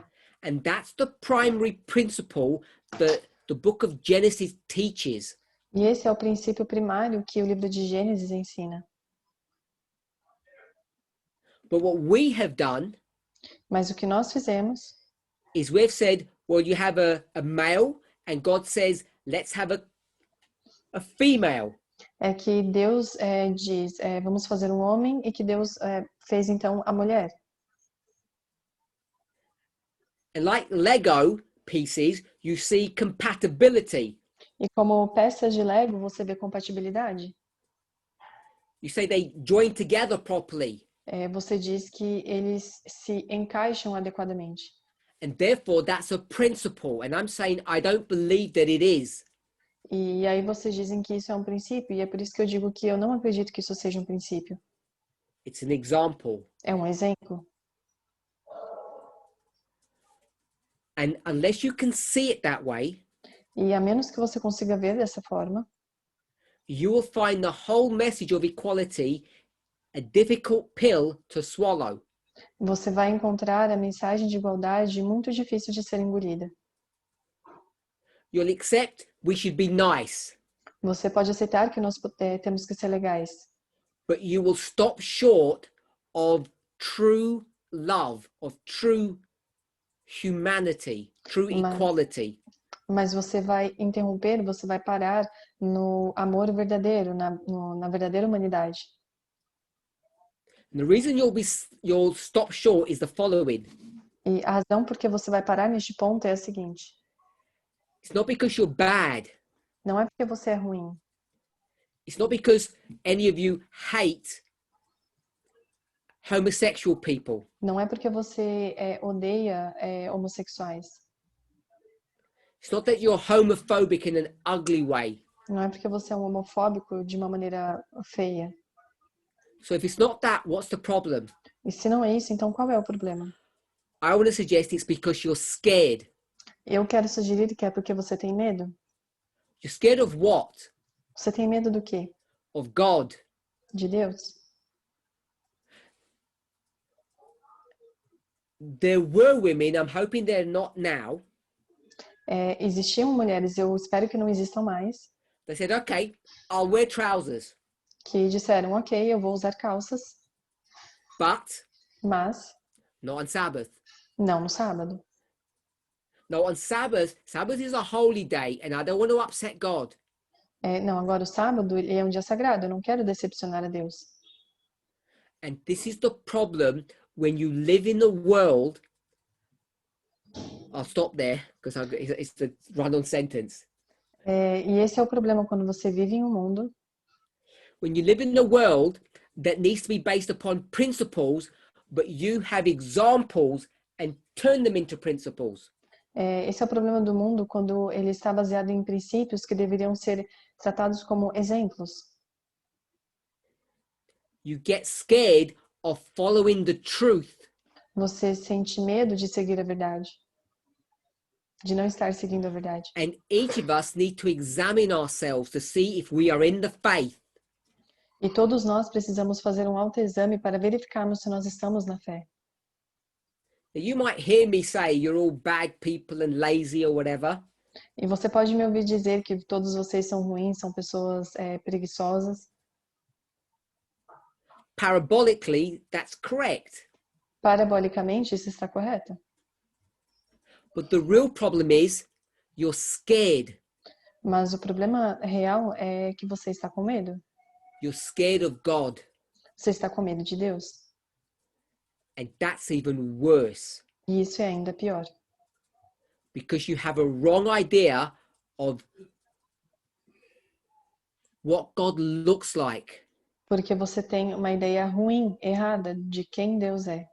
And that's the primary principle that the book of Genesis teaches. E esse é o princípio primário que o livro de Gênesis ensina. But what we have done Mas o que nós fizemos is we've said, well, you have a male, and God says, let's have a female. É que Deus diz, vamos fazer um homem, e que Deus fez então a mulher. And like Lego pieces, you see compatibility. E como peças de Lego, você vê compatibilidade. You say they join together properly. Você diz que eles se encaixam adequadamente. And therefore, that's a principle. And I'm saying I don't believe that it is. E aí vocês dizem que isso é um princípio, e é por isso que eu digo que eu não acredito que isso seja um princípio. It's an example. É um exemplo. And unless you can see it that way, E a menos que você consiga ver dessa forma, you will find the whole message of equality a difficult pill to swallow. você vai encontrar a mensagem de igualdade muito difícil de ser engolida. You'll accept we should be nice, Você pode aceitar que nós temos que ser legais, but you will stop short of true love, of true humanity, true equality. Mas você vai interromper, você vai parar no amor verdadeiro, na verdadeira humanidade. And the reason you'll stop short is the following. E a razão por que você vai parar neste ponto é a seguinte: It's not because you're bad. não é porque você é ruim. It's not because any of you hate homosexual people. Não é porque você odeia homossexuais. It's not that you're homophobic in an ugly way. Não é porque você é um homofóbico de uma maneira feia. So if it's not that, what's the problem? E se não é isso, então qual é o problema? I want to suggest it's because you're scared. Eu quero sugerir que é porque você tem medo. You're scared of what? Você tem medo do quê? Of God. De Deus? There were women, I'm hoping they're not now. Existiam mulheres, eu espero que não existam mais, They said, okay, I'll wear trousers, que disseram, ok, eu vou usar calças, but mas not on Sabbath. não no sábado. No, on Sabbath, Sabbath is a holy day and I don't want to upset God. Não, agora o sábado ele é um dia sagrado, eu não quero decepcionar a Deus. And this is the problem when you live in the world. I'll stop there because it's the run-on sentence. E esse é o problema quando você vive em um mundo, When you live in a world that needs to be based upon principles, but you have examples and turn them into principles. Esse é o problema do mundo quando ele está baseado em princípios que deveriam ser tratados como exemplos. You get scared of following the truth. Você sente medo de seguir a verdade, de não estar seguindo a verdade. And each of us need to examine ourselves to see if we are in the faith. E todos nós precisamos fazer um autoexame para verificarmos se nós estamos na fé. Now, you might hear me say you're all bad people and lazy or whatever. E você pode me ouvir dizer que todos vocês são ruins, são pessoas preguiçosas. Parabolically, that's correct. Parabolicamente, isso está correto. But the real problem is you're scared. Mas o problema real é que você está com medo. You're scared of God. Você está com medo de Deus. And that's even worse. E isso é ainda pior. Because you have a wrong idea of what God looks like. Porque você tem uma ideia ruim, errada, de quem Deus é.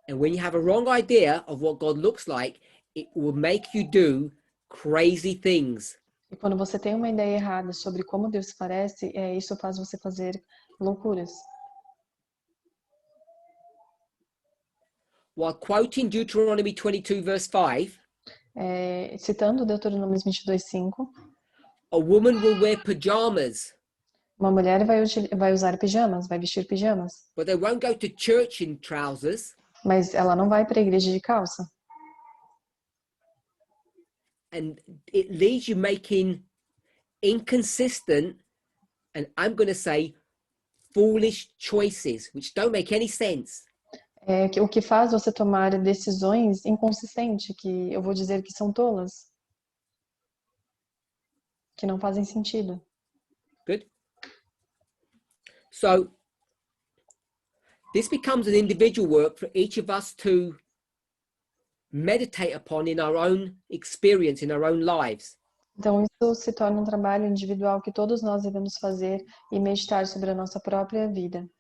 And when you have a wrong idea of what God looks like, it will make you do crazy things. E quando você tem uma ideia errada sobre como Deus parece, isso faz você fazer loucuras. While quoting Deuteronomy 22 verse 5, Citando Deuteronômio 22:5, a woman will wear pajamas, uma mulher vai usar pijamas, vai vestir pijamas, but they won't go to church in trousers. mas ela não vai para a igreja de calça. And it leaves you making inconsistent, and I'm going to say foolish choices, which don't make any sense. O que faz você tomar decisões inconsistentes, que eu vou dizer que são tolas, que não fazem sentido. Good. So this becomes an individual work for each of us to meditate upon in our own experience, in our own lives. Então isso se torna um trabalho individual que todos nós devemos fazer e meditar sobre a nossa própria vida.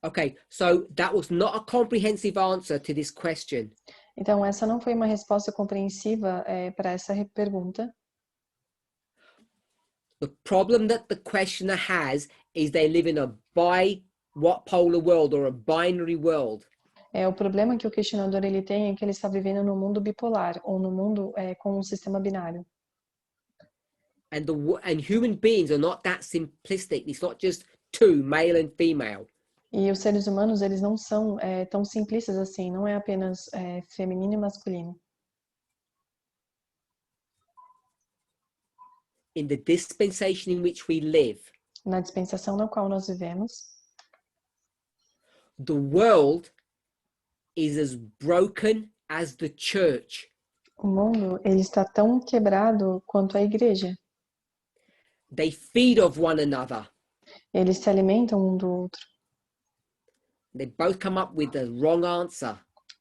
Okay, so that was not a comprehensive answer to this question. Então essa não foi uma resposta compreensiva para essa pergunta. The problem that the questioner has is they live in a bipolar world or a binary world. O problema que o questionador ele tem é que ele está vivendo num mundo bipolar ou no mundo com um sistema binário. And human beings are not that simplistic. It's not just two, male and female. E os seres humanos eles não são tão simplistas assim, não é apenas feminino e masculino. In the dispensation in which we live, Na dispensação na qual nós vivemos, The world is as broken as the church. O mundo, ele está tão quebrado quanto a igreja. They feed off one another. Eles se alimentam um do outro. They both come up with the wrong answer.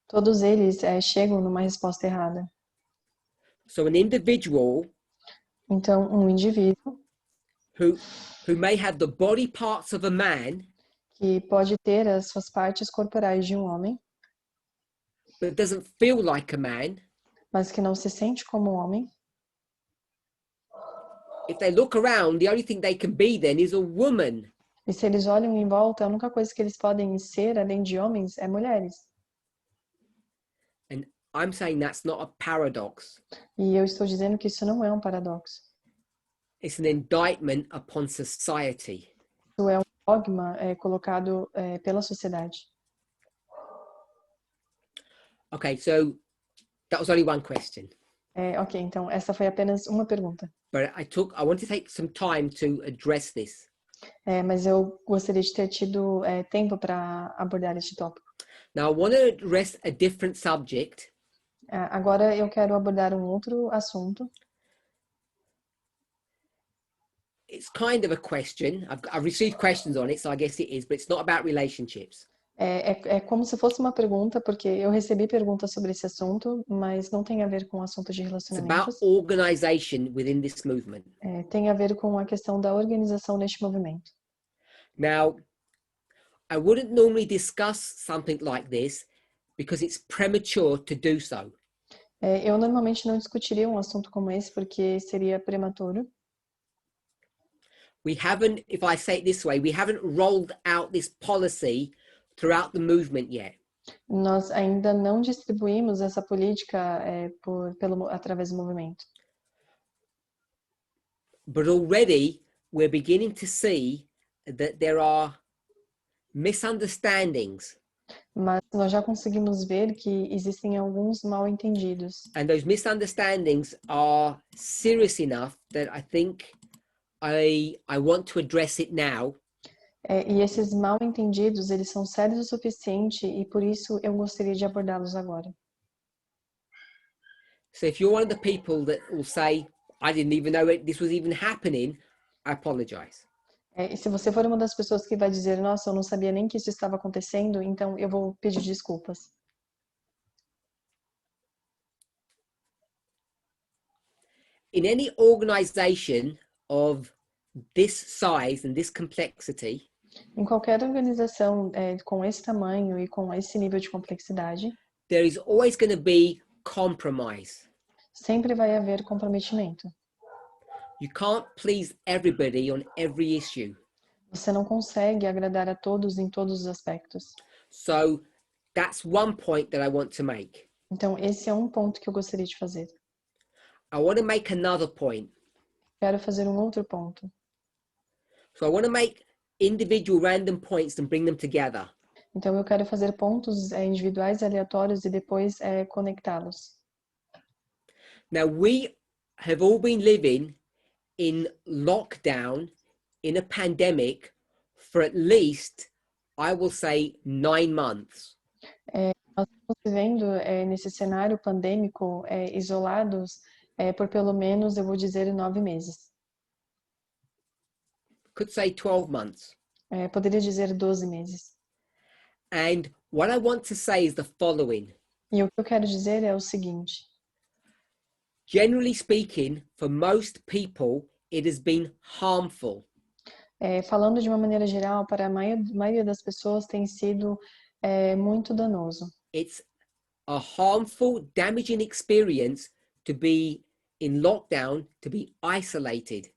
Todos eles chegam numa resposta errada. So an individual Então, um indivíduo who may have the body parts of a man, que pode ter as suas partes corporais de um homem, but doesn't feel like a man, mas que não se sente como um homem, if they look around, the only thing they can be then is a woman. e se eles olham em volta, a única coisa que eles podem ser, além de homens, é mulheres. And I'm saying that's not a paradox. E eu estou dizendo que isso não é um paradoxo. It's an indictment upon society. Isso é um dogma colocado pela sociedade. Okay, so that was only one question. Ok, então essa foi apenas uma pergunta. But I want to take some time to address this. Mas eu gostaria de ter tido tempo para abordar este tópico. Now I want to address a different subject. Agora eu quero abordar um outro assunto. It's kind of a question. I've received questions on it, so I guess it is, but it's not about relationships. É como se fosse uma pergunta, porque eu recebi perguntas sobre esse assunto, mas não tem a ver com o assunto de It's about relacionamentos. organization within this movement. Tem a ver com a questão da organização neste movimento. Now, I wouldn't normally discuss something like this because it's premature to do so. Eu normalmente não discutiria um assunto como esse, porque seria prematuro. We haven't, if I say it this way, we haven't rolled out this policy throughout the movement yet. Nós ainda não distribuímos essa política através do movimento. But already we're beginning to see that there are misunderstandings. Mas nós já conseguimos ver que existem alguns mal-entendidos. And those misunderstandings are serious enough that I think I want to address it now. E esses mal-entendidos, eles são sérios o suficiente e por isso eu gostaria de abordá-los agora. So if you're one of the people that will say, I didn't even know this was even happening, I apologize. E se você for uma das pessoas que vai dizer, nossa, eu não sabia nem que isso estava acontecendo, então eu vou pedir desculpas. In any organization of this size and this complexity, Em qualquer organização com esse tamanho e com esse nível de complexidade, there is always going to be compromise. sempre vai haver comprometimento. You can't please everybody on every issue. Você não consegue agradar a todos em todos os aspectos. So that's one point that I want to make. Então, esse é um ponto que eu gostaria de fazer. I want to make another point. Quero fazer um outro ponto. So I want to make individual random points and bring them together. Então, eu quero fazer pontos individuais aleatórios e depois conectá-los. Now, we have all been living in lockdown, in a pandemic, for at least, I will say, 9 months. Nós estamos vivendo nesse cenário pandêmico, isolados, por pelo menos, eu vou dizer, 9 meses. Could say 12 months. Poderia dizer 12 meses. And what I want to say is the following. E o que eu quero dizer é o seguinte. Generally speaking, for most people, it has been harmful. Falando de uma maneira geral, para a maioria das pessoas tem sido muito danoso. It's a harmful, damaging experience to be in lockdown, to be isolated.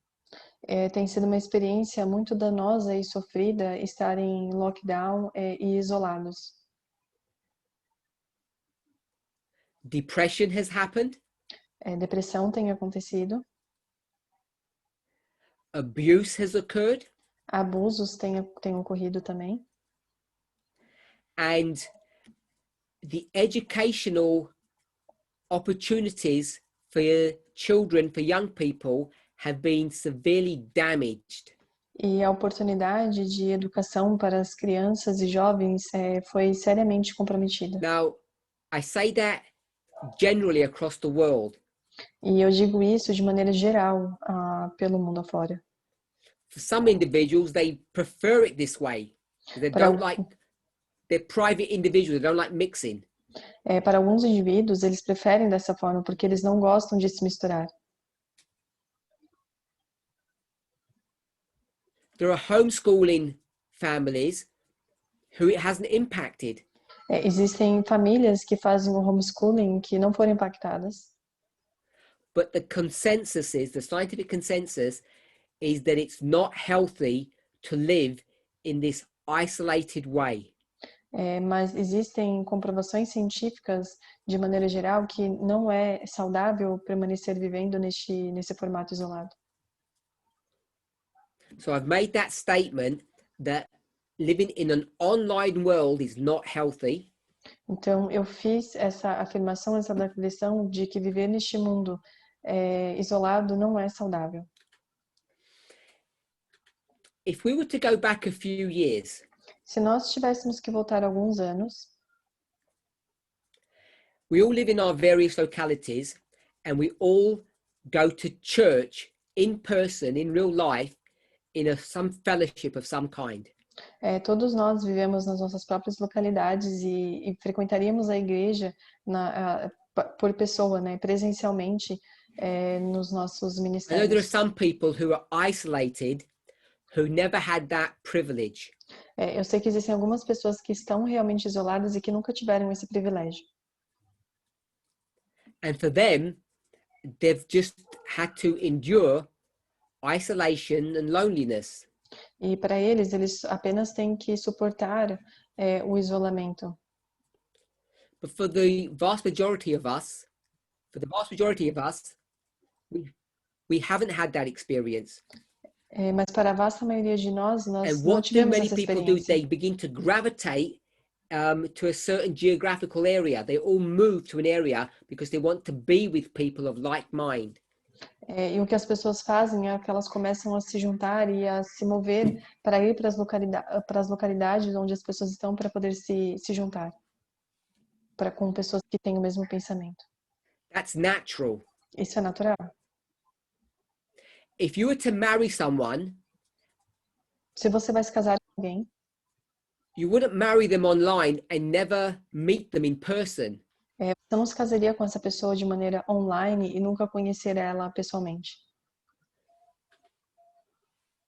Tem sido uma experiência muito danosa e sofrida estar em lockdown e isolados. Depression has happened. Depressão tem acontecido. Abuse has occurred. Abusos têm ocorrido também. And the educational opportunities for children, for young people, have been severely damaged. E a oportunidade de educação para as crianças e jovens foi seriamente comprometida. Now, I say that generally across the world. E eu digo isso de maneira geral, pelo mundo afora. For some individuals, they prefer it this way because they Para, don't like, they're private individuals, they don't like mixing. para alguns indivíduos, eles preferem dessa forma porque eles não gostam de se misturar. There are homeschooling families who it hasn't impacted. Existem famílias que fazem o homeschooling que não foram impactadas. But the consensus is, the scientific consensus is that it's not healthy to live in this isolated way. Mas existem comprovações científicas, de maneira geral, que não é saudável permanecer vivendo nesse formato isolado. So I've made that statement that living in an online world is not healthy. Então, eu fiz essa afirmação, essa declaração de que viver neste mundo isolado não é saudável. If we were to go back a few years, se nós tivéssemos que voltar alguns anos, we all live in our various localities and we all go to church in person, in real life, in some fellowship of some kind. Todos nós vivemos nas nossas próprias localidades e frequentaríamos a igreja por pessoa, né, presencialmente, nos nossos ministérios. I know there are some people who are isolated who never had that privilege. Eu sei que existem algumas pessoas que estão realmente isoladas e que nunca tiveram esse privilégio. And for them, they've just had to endure isolation and loneliness. E para eles apenas têm que suportar o isolamento. But for the vast majority of us, we haven't had that experience. Mas para a vasta maioria de nós And não what do tivemos many essa people do? experiência. They begin to gravitate to a certain geographical area. They all move to an area because they want to be with people of like mind. E o que as pessoas fazem é que elas começam a se juntar e a se mover para ir para as localidades onde as pessoas estão para poder se juntar com pessoas que têm o mesmo pensamento. That's natural. Isso é natural. If you were to marry someone, se você vai se casar com alguém, you wouldn't marry them online and never meet them in person. Você não se casaria com essa pessoa de maneira online e nunca conhecer ela pessoalmente.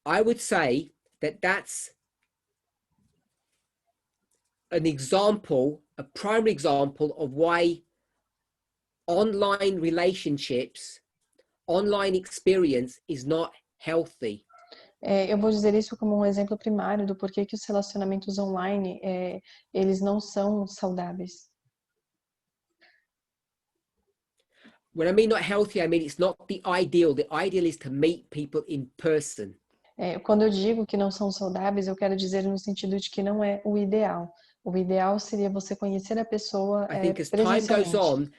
I would say that that's an example, a primary example of why online relationships, online experience is not healthy. Eu vou dizer isso como um exemplo primário do porquê que os relacionamentos online eles não são saudáveis. When I mean not healthy, I mean it's not the ideal. The ideal is to meet people in person. Quando eu digo que não são saudáveis, eu quero dizer no sentido de que não é o ideal. O ideal seria você conhecer a pessoa I think as time presencialmente. goes on,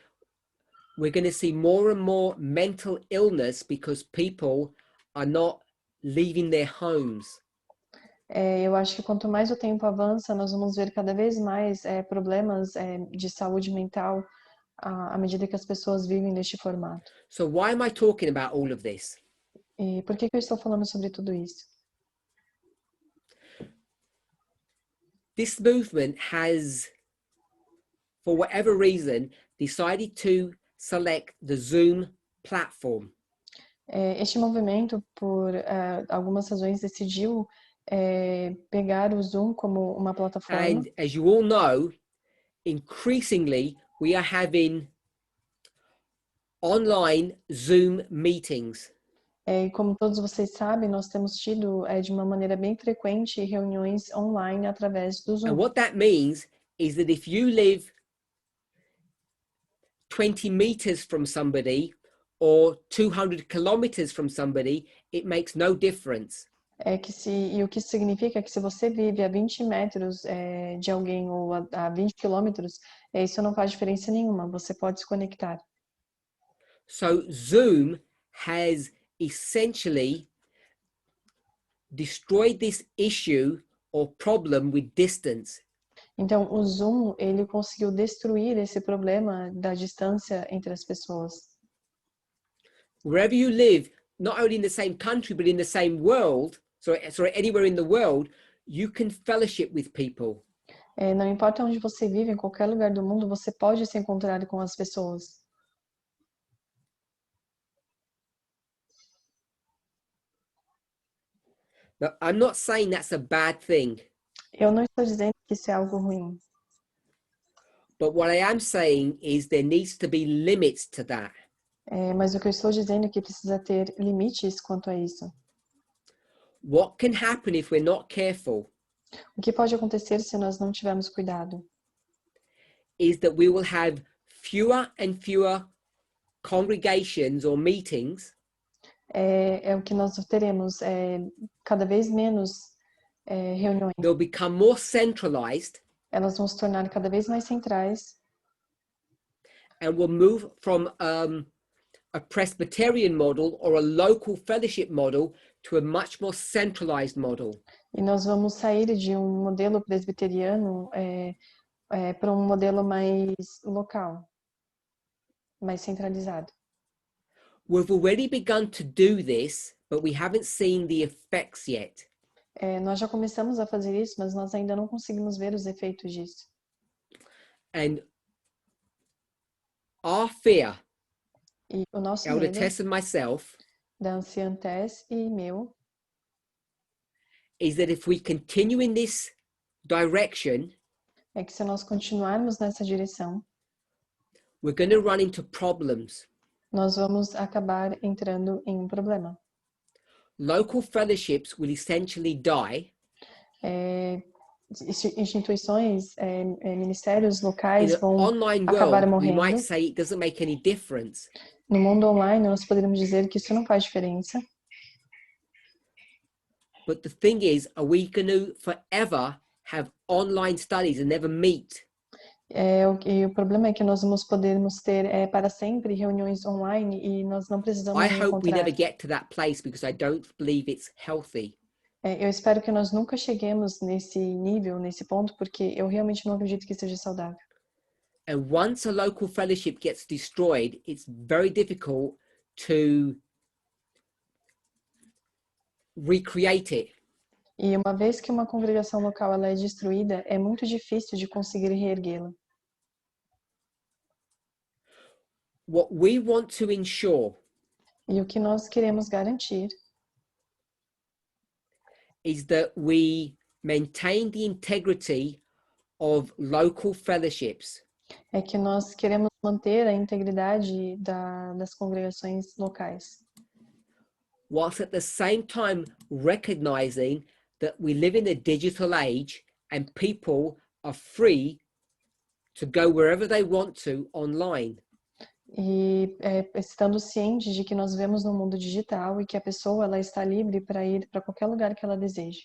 we're going to see more and more mental illness because people are not leaving their homes. Eu acho que quanto mais o tempo avança, nós vamos ver cada vez mais problemas de saúde mental à medida que as pessoas vivem neste formato. So why am I talking about all of this? E por que eu estou falando sobre tudo isso? This movement has, for whatever reason, decided to select the Zoom platform. Este movimento, por algumas razões, decidiu pegar o Zoom como uma plataforma. And as you all know, increasingly we are having online Zoom meetings. E como todos vocês sabem, nós temos tido de uma maneira bem frequente reuniões online através do Zoom. And what that means is that if you live 20 meters from somebody or 200 kilometers from somebody, it makes no difference. E o que isso significa é que se você vive a 20 metros de alguém ou a 20 quilômetros, isso não faz diferença nenhuma, você pode se conectar. So Zoom has essentially destroyed this issue or problem with distance. Então, o Zoom, ele conseguiu destruir esse problema da distância entre as pessoas. Wherever you live, not only in the same country, but in the same world, sorry, anywhere in the world, you can fellowship with people. Não importa onde você vive, em qualquer lugar do mundo, você pode se encontrar com as pessoas. Now, I'm not saying that's a bad thing. Eu não estou dizendo que isso é algo ruim. But what I am saying is there needs to be limits to that. Mas o que eu estou dizendo é que precisa ter limites quanto a isso. What can happen if we're not careful O que pode acontecer se nós não tivermos cuidado? is that we will have fewer and fewer congregations or meetings É o que nós teremos cada vez menos reuniões. they'll become more centralized Elas vão se tornar cada vez mais centrais and will move from a Presbyterian model or a local fellowship model to a much more centralized model. e nós vamos sair de um modelo presbiteriano para um modelo mais local, mais centralizado. We've already begun to do this, but we haven't seen the effects yet. Nós já começamos a fazer isso, mas nós ainda não conseguimos ver os efeitos disso. And our fear, E o nosso Elder medo Tess and myself, da anciã Tess e meu is that if we continue in this direction, é que se nós continuarmos nessa direção, we're going to run into problems. nós vamos acabar entrando em um problema. Local fellowships will essentially die. Instituições, ministérios In locais an vão online acabar world, we morrendo. might say it doesn't make any difference. No mundo online, nós poderíamos dizer que isso não faz diferença. But the thing is, are we going to forever have online studies and never meet? E o problema é que nós vamos podermos ter para sempre reuniões online e nós não precisamos I nos hope we encontrar. never get to that place because I don't believe it's healthy. Eu espero que nós nunca cheguemos nesse nível, nesse ponto, porque eu realmente não acredito que seja saudável. And once a local fellowship gets destroyed, it's very difficult to recreate it. E uma vez que uma congregação local ela é destruída, é muito difícil de conseguir reerguê-la. What we want to ensure E o que nós queremos garantir is that we maintain the integrity of local fellowships. é que nós queremos manter a integridade das congregações locais, whilst at the same time recognizing that we live in a digital age and people are free to go wherever they want to online. e estando cientes de que nós vivemos no mundo digital e que a pessoa ela está livre para ir para qualquer lugar que ela deseje.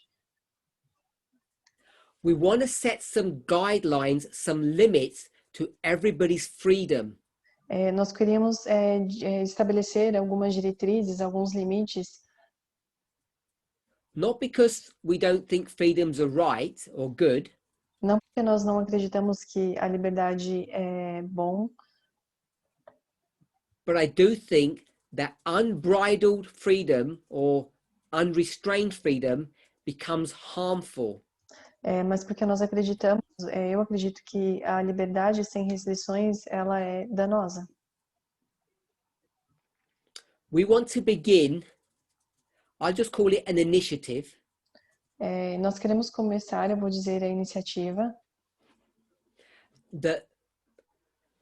We want to set some guidelines, some limits to everybody's freedom. Nós queríamos estabelecer algumas diretrizes, alguns limites, Not because we don't think freedoms are right or good, não porque nós não acreditamos que a liberdade é bom, but I do think that unbridled freedom or unrestrained freedom becomes harmful. mas porque nós acreditamos, eu acredito que a liberdade sem restrições ela é danosa. We want to begin, I'll just call it an initiative, Nós queremos começar, eu vou dizer, a iniciativa that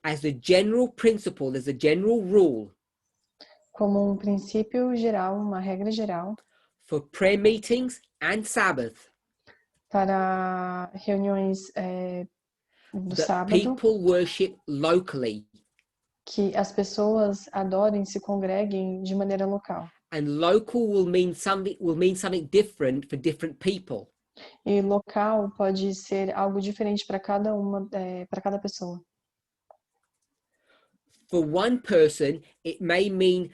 as a general principle, as a general rule como um princípio geral, uma regra geral for prayer meetings and Sabbath, para reuniões do that sábado, people worship locally. que as pessoas adorem, se congreguem de maneira local. And local will mean something different for different people. E local pode ser algo diferente para para cada pessoa. For one person, it may mean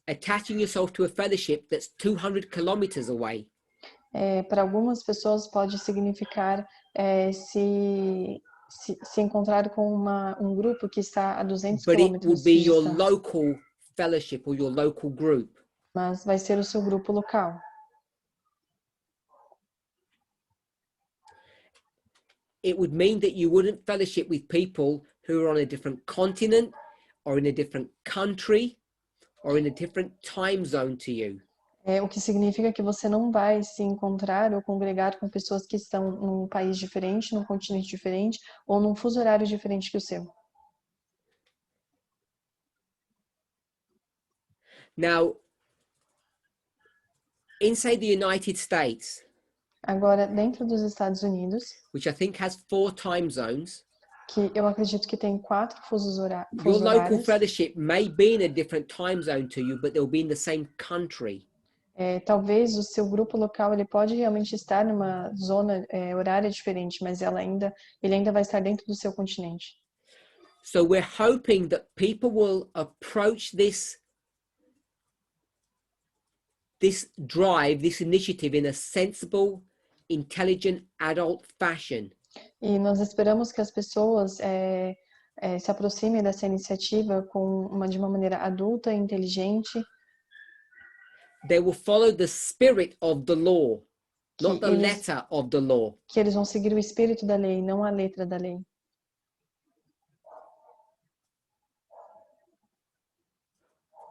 attaching yourself to a fellowship that's 200 kilometers away. Para algumas pessoas pode significar se encontrar com um grupo que está a 200 But it will quilômetros be de your distância, local fellowship or your local group. mas vai ser o seu grupo local. It would mean that you wouldn't fellowship with people who are on a different continent or in a different country or in a different time zone to you. O que significa que você não vai se encontrar ou congregar com pessoas que estão num país diferente, num continente diferente ou num fuso horário diferente que o seu. Now, inside the United States, Agora, dentro dos Estados Unidos, which I think has 4 time zones, que eu acredito que tem 4 fusos your local horários, fellowship may be in a different time zone to you, but they'll be in the same country. Talvez o seu grupo local ele pode realmente estar numa zona horária diferente, mas ele ainda vai estar dentro do seu continente. So we're hoping that people will approach this drive, this initiative in a sensible, intelligent, adult fashion. E nós esperamos que as pessoas se aproximem dessa iniciativa de uma maneira adulta e inteligente. They will follow the spirit of the law, not the eles, letter of the law. Que eles vão seguir o espírito da lei, não a letra da lei.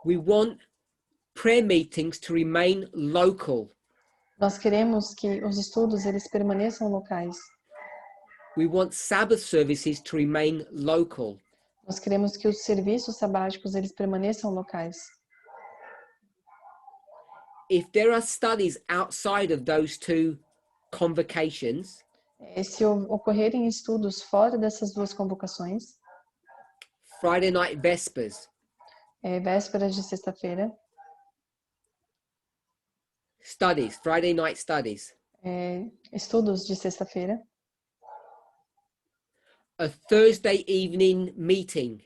We want prayer meetings to remain local. Nós queremos que os estudos eles permaneçam locais. We want Sabbath services to remain local. Nós queremos que os serviços sabáticos eles permaneçam locais. If there are studies outside of those 2 convocations, se ocorrerem estudos fora dessas 2 convocações, Friday night vespers, vésperas de sexta-feira, studies, Friday night studies, estudos de sexta-feira, a Thursday evening meeting,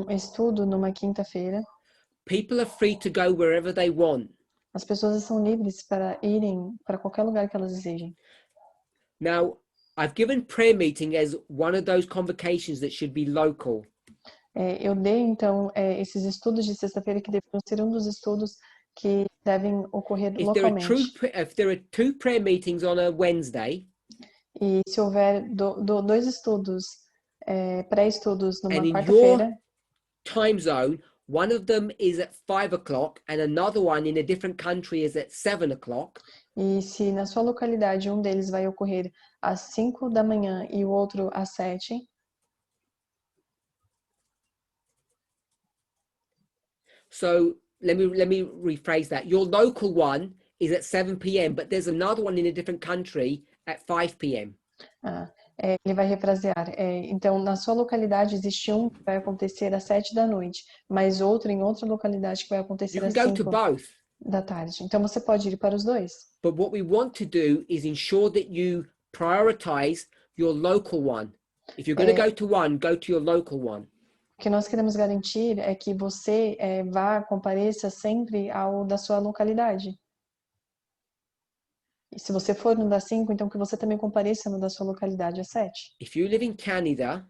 estudo numa quinta-feira, people are free to go wherever they want. as pessoas são livres para irem para qualquer lugar que elas desejem. Now, I've given prayer meeting as one of those convocations that should be local. Eu dei, então, esses estudos de sexta-feira que deveriam ser um dos estudos que devem ocorrer localmente. If there are 2 prayer meetings on a Wednesday, e se houver 2 estudos, pré-estudos numa and in quarta-feira, your time zone, one of them is at 5 o'clock and another one in a different country is at 7 o'clock. E se na sua localidade um deles vai ocorrer às 5 da manhã e o outro às 7. So let me rephrase that. Your local one is at 7 p.m., but there's another one in a different country at 5 p.m. Ele vai refrasear. Então, na sua localidade existe um que vai acontecer às 7 da noite, mas outro em outra localidade que vai acontecer às 5 da tarde. Então, você pode ir para os 2. But what we want to do is ensure that you prioritize your local one. If you're going to go to one, go to your local one. O que nós queremos garantir é que você compareça sempre ao da sua localidade. E se você for no das 5, então que você também compareça no da sua localidade às 7. If you live in Canada,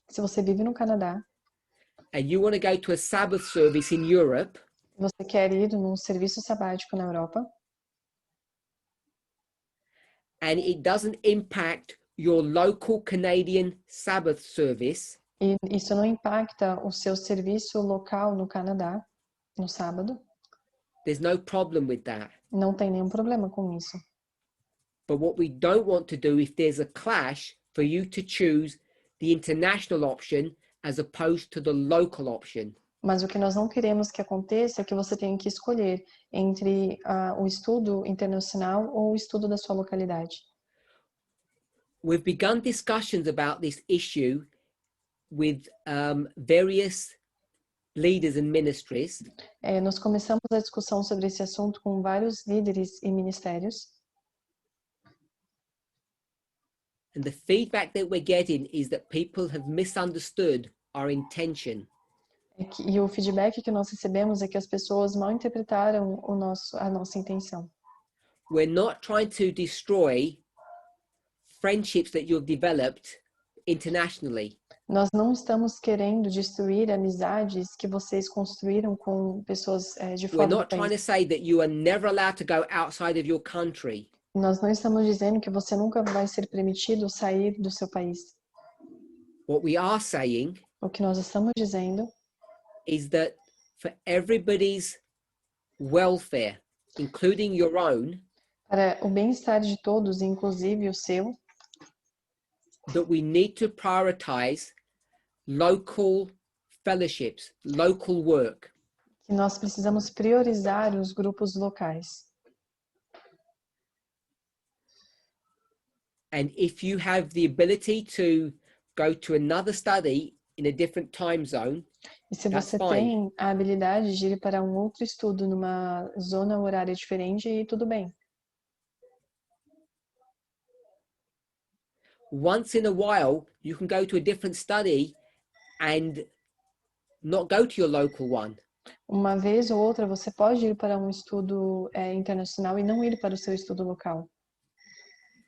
se você vive no Canadá, and you want to go to a Sabbath service in Europe, você quer ir num serviço sabático na Europa, and it doesn't impact your local Canadian Sabbath service, e isso não impacta o seu serviço local no Canadá, no sábado, there's no problem with that. Não tem nenhum problema com isso. But what we don't want to do, if there's a clash, for you to choose the international option as opposed to the local option. Mas o que nós não queremos que aconteça é que você tenha que escolher entre o estudo internacional ou o estudo da sua localidade. We've begun discussions about this issue with various leaders and ministries. Nós começamos a discussão sobre esse assunto com vários líderes e ministérios. And the feedback that we're getting is that people have misunderstood our intention. E o feedback que nós recebemos é que as pessoas mal interpretaram a nossa intenção. We're not trying to destroy friendships that you've developed internationally. Nós não estamos querendo destruir amizades que vocês construíram com pessoas de We're fora do not trying país. to say that you are never allowed to go outside of your country. Nós não estamos dizendo que você nunca vai ser permitido sair do seu país. What we are saying O que nós estamos dizendo is that for everybody's welfare, including your own, para o bem-estar de todos, inclusive o seu, that we need to prioritize local fellowships, local work. que nós precisamos priorizar os grupos locais. And if you have the ability to go to another study in a different time zone, E se that's você fine. tem a habilidade de ir para um outro estudo numa zona horária diferente, aí tudo bem. Once in a while, you can go to a different study and not go to your local one. Uma vez ou outra, você pode ir para um estudo internacional e não ir para o seu estudo local.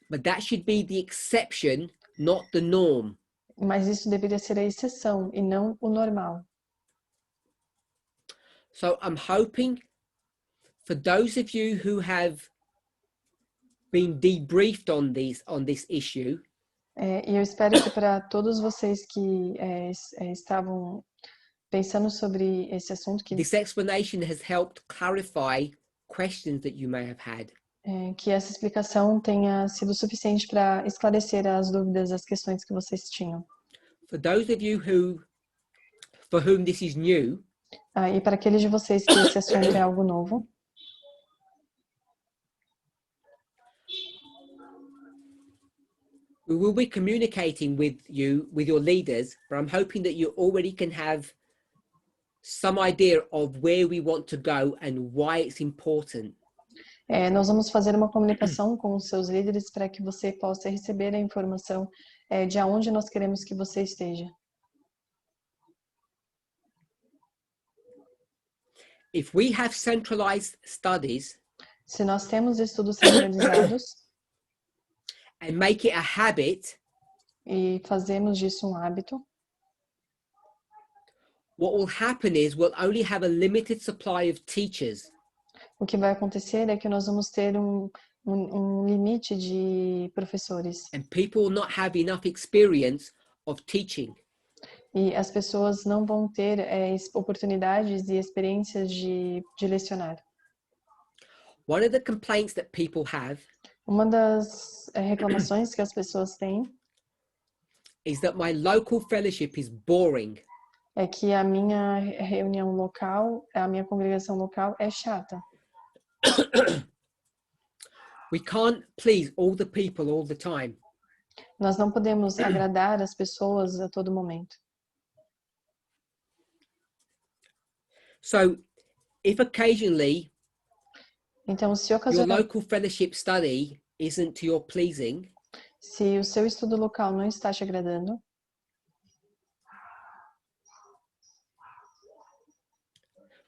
But that should be the exception, not the norm. Mas isso deveria ser a exceção e não o normal. So I'm hoping for those of you who have been debriefed on this issue, E eu espero que para todos vocês que estavam pensando sobre esse assunto, this explanation has helped clarify questions that you may have had. Que essa explicação tenha sido suficiente para esclarecer as dúvidas, as questões que vocês tinham. For those of you for whom this is new, E para aqueles de vocês que esse assunto é algo novo, we will be communicating with your leaders, but I'm hoping that you already can have some idea of where we want to go and why it's important. nós vamos fazer uma comunicação com os seus líderes para que você possa receber a informação de aonde nós queremos que você esteja. If we have centralized studies, se nós temos estudos centralizados and make it a habit, e fazemos disso um hábito, what will happen is we'll only have a limited supply of teachers. O que vai acontecer é que nós vamos ter um limite de professores. And people will not have enough experience of teaching. E as pessoas não vão ter oportunidades e experiências de lecionar. One of the complaints that people have Uma das reclamações que as pessoas têm is that my local fellowship is boring. É que a minha reunião local, a minha congregação local é chata. We can't please all the people all the time. Nós não podemos agradar as pessoas a todo momento. So, if occasionally Então, se your ocasionalmente, local fellowship study isn't to your pleasing, se o seu estudo local não está te agradando,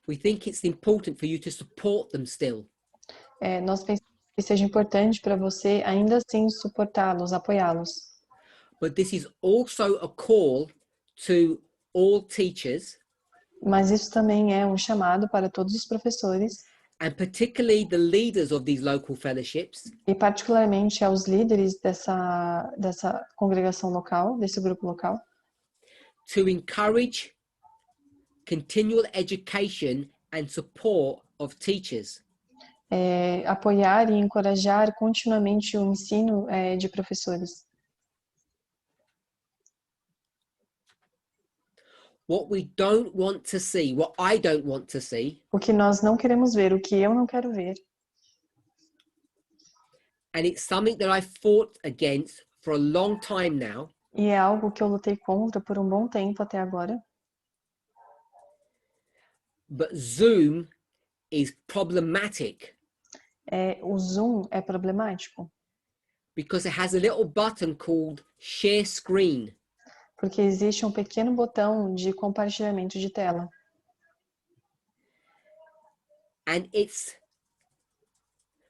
we think it's important for you to support them still. nós pensamos que seja importante para você ainda assim suportá-los, apoiá-los. But this is also a call to all teachers, Mas isso também é um chamado para todos os professores and particularly the leaders of these local fellowships, e particularmente aos líderes dessa congregação local, desse grupo local, to encourage continual education and support of teachers. apoiar e encorajar continuamente o ensino de professores. What we don't want to see, what I don't want to see, O que nós não queremos ver, o que eu não quero ver, and it's something that I've fought against for a long time now, e é algo que eu lutei contra por um bom tempo até agora, but Zoom is problematic o Zoom é problemático. because it has a little button called share screen. Porque existe um pequeno botão de compartilhamento de tela. And it's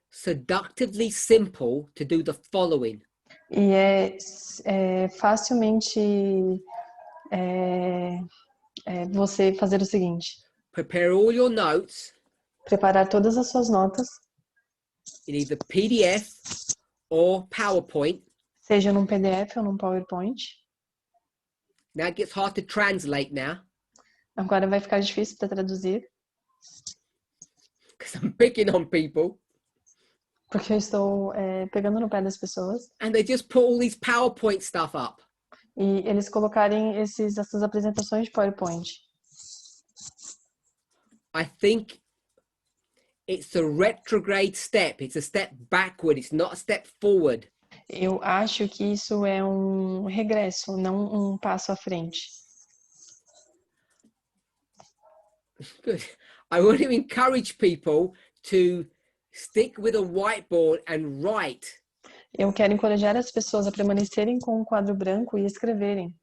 seductively simple to do the following. E é facilmente você fazer o seguinte: Prepare all your notes preparar todas as suas notas, in either PDF or PowerPoint. seja num PDF ou num PowerPoint. Now it gets hard to translate now Agora vai ficar difícil para traduzir, because I'm picking on people. porque eu estou pegando no pé das pessoas. And they just put all these PowerPoint stuff up. E eles colocarem essas apresentações de PowerPoint. I think it's a retrograde step. It's a step backward. It's not a step forward. Eu acho que isso é um regresso, não um passo à frente. Good. I want to encourage people to stick with a whiteboard and write. Eu quero encorajar as pessoas a permanecerem com um quadro branco e escreverem.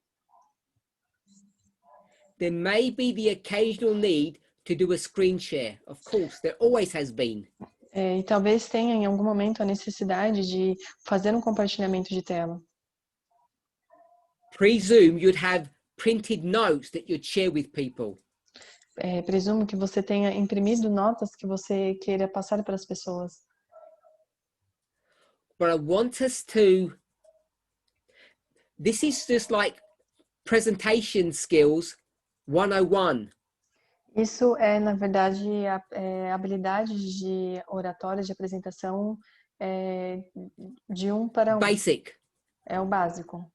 There may be the occasional need to do a screen share. Of course, there always has been. E talvez tenha em algum momento a necessidade de fazer um compartilhamento de tela. Presume you'd have printed notes that you'd share with people. Presumo que você tenha imprimido notas que você queira passar para as pessoas. But I want us to, this is just like presentation skills 101. Isso é, na verdade, habilidades de oratória, de apresentação de um para um. Basic. É o básico.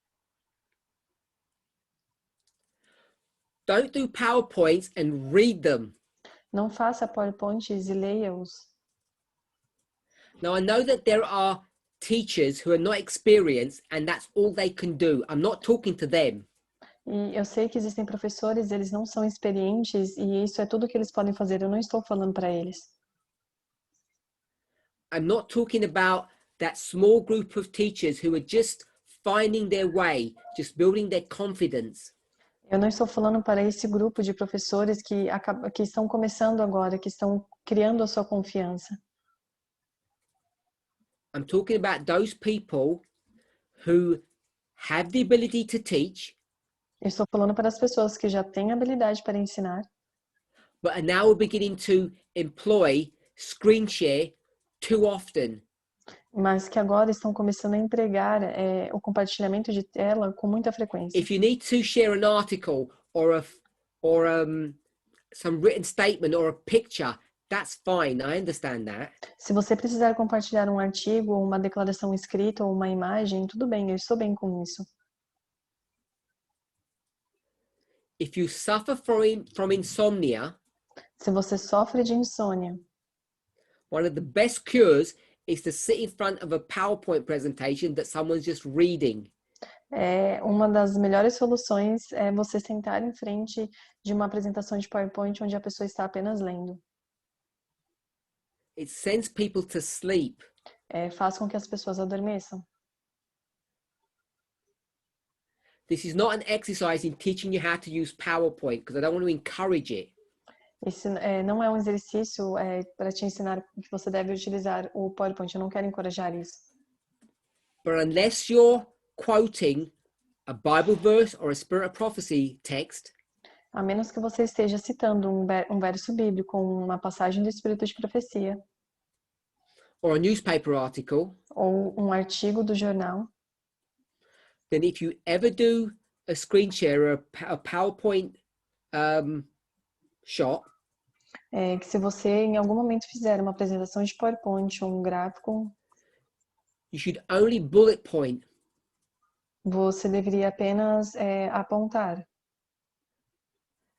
Don't do PowerPoints and read them. Não faça PowerPoints e leia-os. Now, I know that there are teachers who are not experienced and that's all they can do. I'm not talking to them. E eu sei que existem professores, eles não são experientes e isso é tudo que eles podem fazer. Eu não estou falando para eles. I'm not talking about that small group of teachers who are just finding their way, just building their confidence. Eu não estou falando para esse grupo de professores que estão começando agora, que estão criando a sua confiança. I'm talking about those people who have the ability to teach, Eu estou falando para as pessoas que já têm habilidade para ensinar, but are now beginning to employ screen share too often. mas que agora estão começando a empregar o compartilhamento de tela com muita frequência. If you need to share an article or some written statement or a picture, that's fine. I understand that. Se você precisar compartilhar um artigo, uma declaração escrita ou uma imagem, tudo bem, eu estou bem com isso. If you suffer from insomnia, se você sofre de insônia, one of the best cures is to sit in front of a PowerPoint presentation that someone's just reading. Uma das melhores soluções é você sentar em frente de uma apresentação de PowerPoint onde a pessoa está apenas lendo. It sends people to sleep. Faz com que as pessoas adormeçam. This is not an exercise in teaching you how to use PowerPoint because I don't want to encourage it. Esse não é um exercício para te ensinar que você deve utilizar o PowerPoint. Eu não quero encorajar isso. But unless you're quoting a Bible verse or a Spirit of Prophecy text, a menos que você esteja citando um verso bíblico, uma passagem do Espírito de Profecia, or a newspaper article, ou um artigo do jornal, then if you ever do a screen share or a PowerPoint shot, que se você em algum momento fizer uma apresentação de PowerPoint ou um gráfico, you should only bullet point. Você deveria apenas apontar.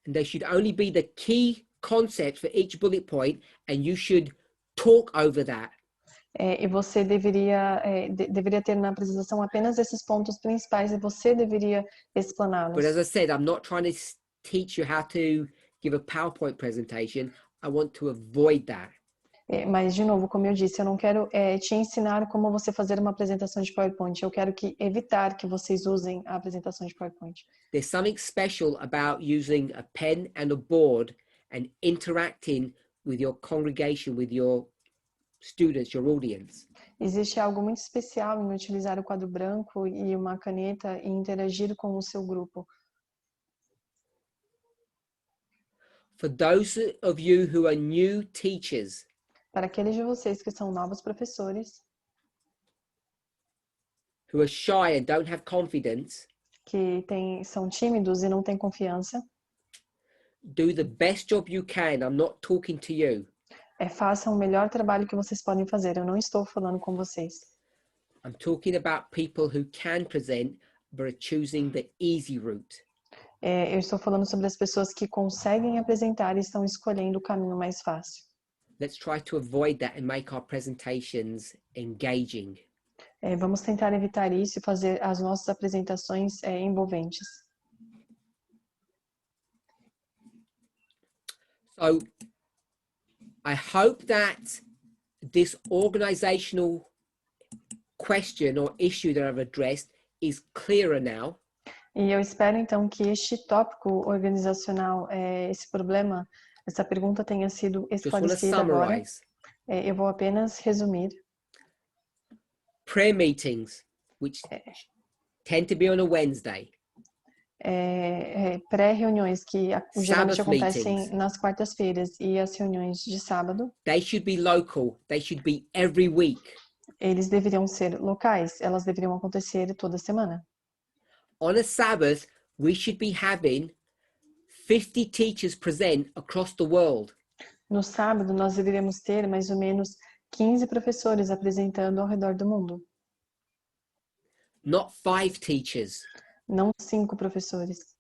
And there should only be the key concepts for each bullet point, and you should talk over that. E você deveria ter na apresentação apenas esses pontos principais e você deveria explaná-los. But as I said, I'm not trying to teach you how to give a PowerPoint presentation. I want to avoid that. Mas, de novo, como eu disse, eu não quero te ensinar como você fazer uma apresentação de PowerPoint. Eu quero evitar que vocês usem a apresentação de PowerPoint. There's something special about using a pen and a board and interacting with your congregation, with your students, your audience. Existe algo muito especial em utilizar o quadro branco e uma caneta e interagir com o seu grupo. For those of you who are new teachers, Para aqueles de vocês que são novos professores, who are shy and don't have confidence, que são tímidos e não têm confiança, do the best job you can. I'm not talking to you. Façam o melhor trabalho que vocês podem fazer. Eu não estou falando com vocês. I'm talking about people who can present but are choosing the easy route. Eu estou falando sobre as pessoas que conseguem apresentar e estão escolhendo o caminho mais fácil. Let's try to avoid that and make our presentations engaging. Vamos tentar evitar isso e fazer as nossas apresentações envolventes. So I hope that this organizational question or issue that I've addressed is clearer now. E eu espero então que este tópico organizacional, esse problema, essa pergunta tenha sido esclarecida agora. Eu vou apenas resumir. Prayer meetings, which tend to be on a Wednesday. Pré-reuniões que geralmente acontecem meetings. nas quartas-feiras e as reuniões de sábado. They should be local. They should be every week. Eles deveriam ser locais. Elas deveriam acontecer toda semana. On a Sabbath, we should be having 50 teachers present across the world. No sábado, nós deveríamos ter mais ou menos 15 professores apresentando ao redor do mundo. Not 5 teachers. Não 5 professores.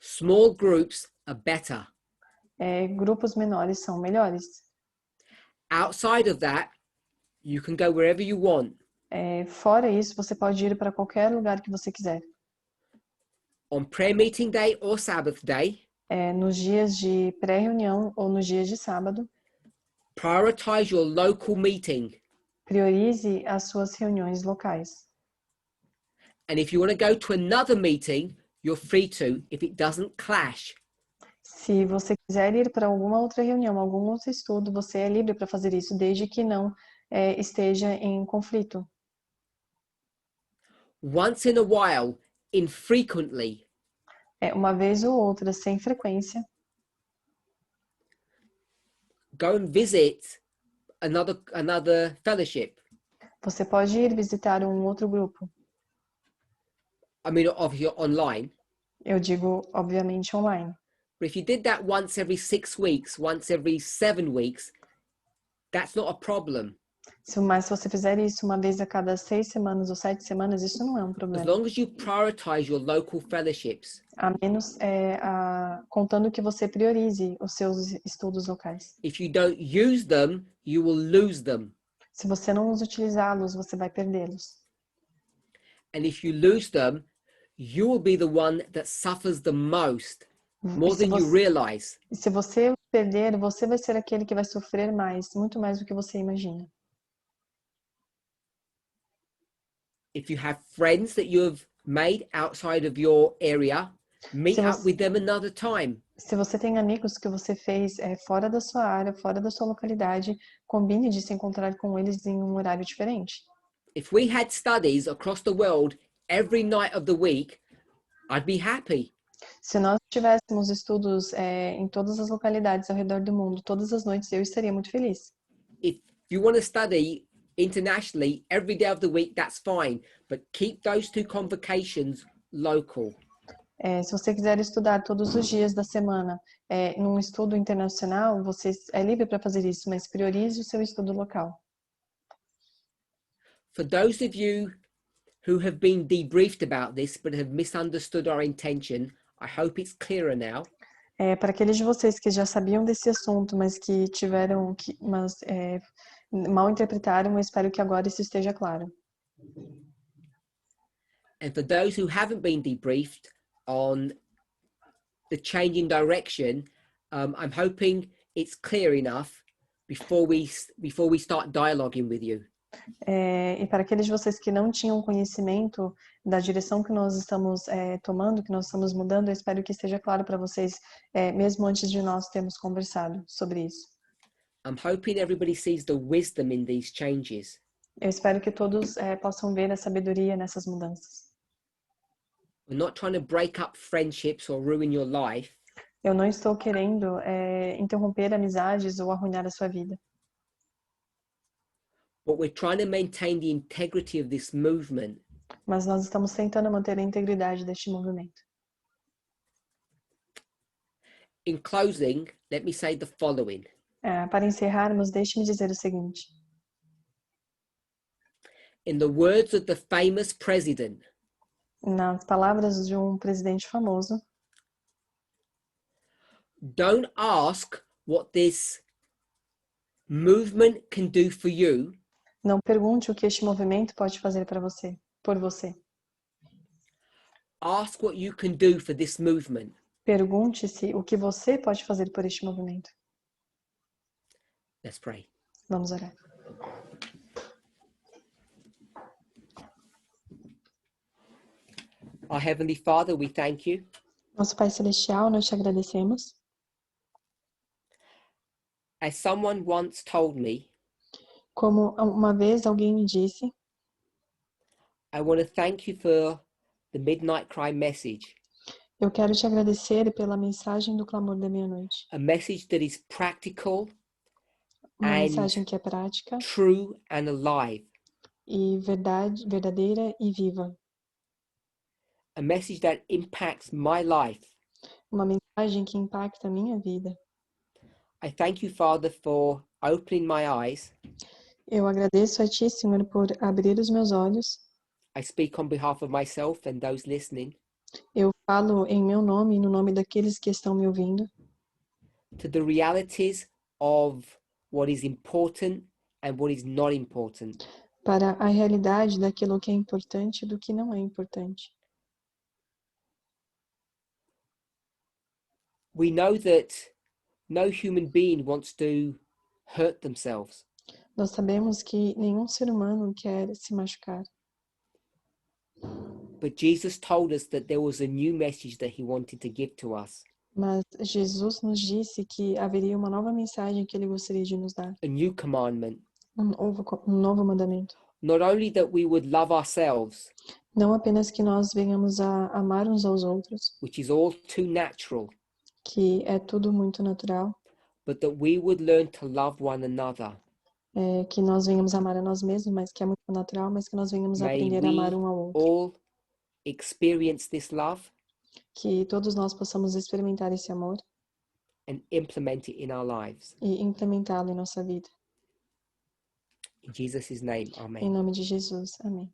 Small groups are better. Grupos menores são melhores. Outside of that, you can go wherever you want. Fora isso, você pode ir para qualquer lugar que você quiser. On prayer meeting day or Sabbath day, nos dias de pré-reunião ou nos dias de sábado, prioritize your local meeting. Priorize as suas reuniões locais. And if you want to go to another meeting, you're free to, if it doesn't clash. Se você quiser ir para alguma outra reunião, algum outro estudo, você é livre para fazer isso, desde que não esteja em conflito. Once in a while, infrequently. Uma vez ou outra, sem frequência. Go and visit another fellowship. Você pode ir visitar um outro grupo. I mean, obviously online. Eu digo, obviamente, online. But if you did that once every 6 weeks, once every 7 weeks, that's not a problem. Mas se você fizer isso uma vez a cada 6 semanas ou 7 semanas, isso não é um problema. As long as you prioritize your local fellowships. A menos contando que você priorize os seus estudos locais. If you don't use them, you will lose them. Se você não os utilizá-los, você vai perdê-los. And if you lose them, you will be the one that suffers the most, more than you realize. E se você perder, você vai ser aquele que vai sofrer mais, muito mais do que você imagina. If you have friends that you have made outside of your area, meet up with them another time. Se você tem amigos que você fez fora da sua área, fora da sua localidade, combine de se encontrar com eles em um horário diferente. If we had studies across the world every night of the week, I'd be happy. Se nós tivéssemos estudos em todas as localidades ao redor do mundo, todas as noites, eu estaria muito feliz. If you want to study internationally every day of the week, that's fine, but keep those 2 convocations local. Se você quiser estudar todos os dias da semana num estudo internacional, você é livre para fazer isso, mas priorize o seu estudo local. For those of you who have been debriefed about this but have misunderstood our intention, I hope it's clearer now. Para aqueles de vocês que já sabiam desse assunto, mas que mal interpretaram, eu espero que agora isso esteja claro. And for those who haven't been debriefed on the change in direction, I'm hoping it's clear enough before we start dialoguing with you. E para aqueles de vocês que não tinham conhecimento da direção que nós estamos tomando, que nós estamos mudando, eu espero que esteja claro para vocês, mesmo antes de nós termos conversado sobre isso. I'm hoping everybody sees the wisdom in these changes. Eu espero que todos possam ver a sabedoria nessas mudanças. We're not trying to break up friendships or ruin your life. Eu não estou querendo interromper amizades ou arruinar a sua vida. But we're trying to maintain the integrity of this movement. Mas nós estamos tentando manter a integridade deste movimento. In closing, let me say the following. Para encerrarmos, deixe-me dizer o seguinte. In the words of the famous president, Nas palavras de um presidente famoso, don't ask what this movement can do for you. não pergunte o que este movimento pode fazer para você, por você. Ask what you can do for this movement. Pergunte-se o que você pode fazer por este movimento. Let's pray. Vamos orar. Our Heavenly Father, we thank you. Nosso Pai Celestial, nós te agradecemos. As someone once told me, Como uma vez alguém me disse, I want to thank you for the Midnight Cry message. eu quero te agradecer pela mensagem do clamor da meia-noite. A message that is practical, Uma and mensagem que é prática true and alive. e verdadeira e viva. A message that impacts my life. Uma mensagem que impacta a minha vida. I thank you, Father, for opening my eyes. Eu agradeço a ti, Senhor, por abrir os meus olhos. I speak on behalf of myself and those listening. Eu falo em meu nome e no nome daqueles que estão me ouvindo. To the realities of what is important and what is not important. Para a realidade daquilo que é importante e do que não é importante. We know that no human being wants to hurt themselves. Nós sabemos que nenhum ser humano quer se machucar. But Jesus told us that there was a new message that he wanted to give to us. Mas Jesus nos disse que haveria uma nova mensagem que ele gostaria de nos dar. A new commandment. Um novo mandamento. Not only that we would love ourselves, Não apenas que nós venhamos a amar uns aos outros, which is all too natural, que é tudo muito natural, but that we would learn to love one another. Que nós venhamos a amar a nós mesmos, mas que é muito natural, mas que nós venhamos a May aprender a amar um ao outro. all experience this love Que todos nós possamos experimentar esse amor and implement it in our lives. e implementá-lo em nossa vida. In Jesus' name, Em amen. nome de Jesus. Amém.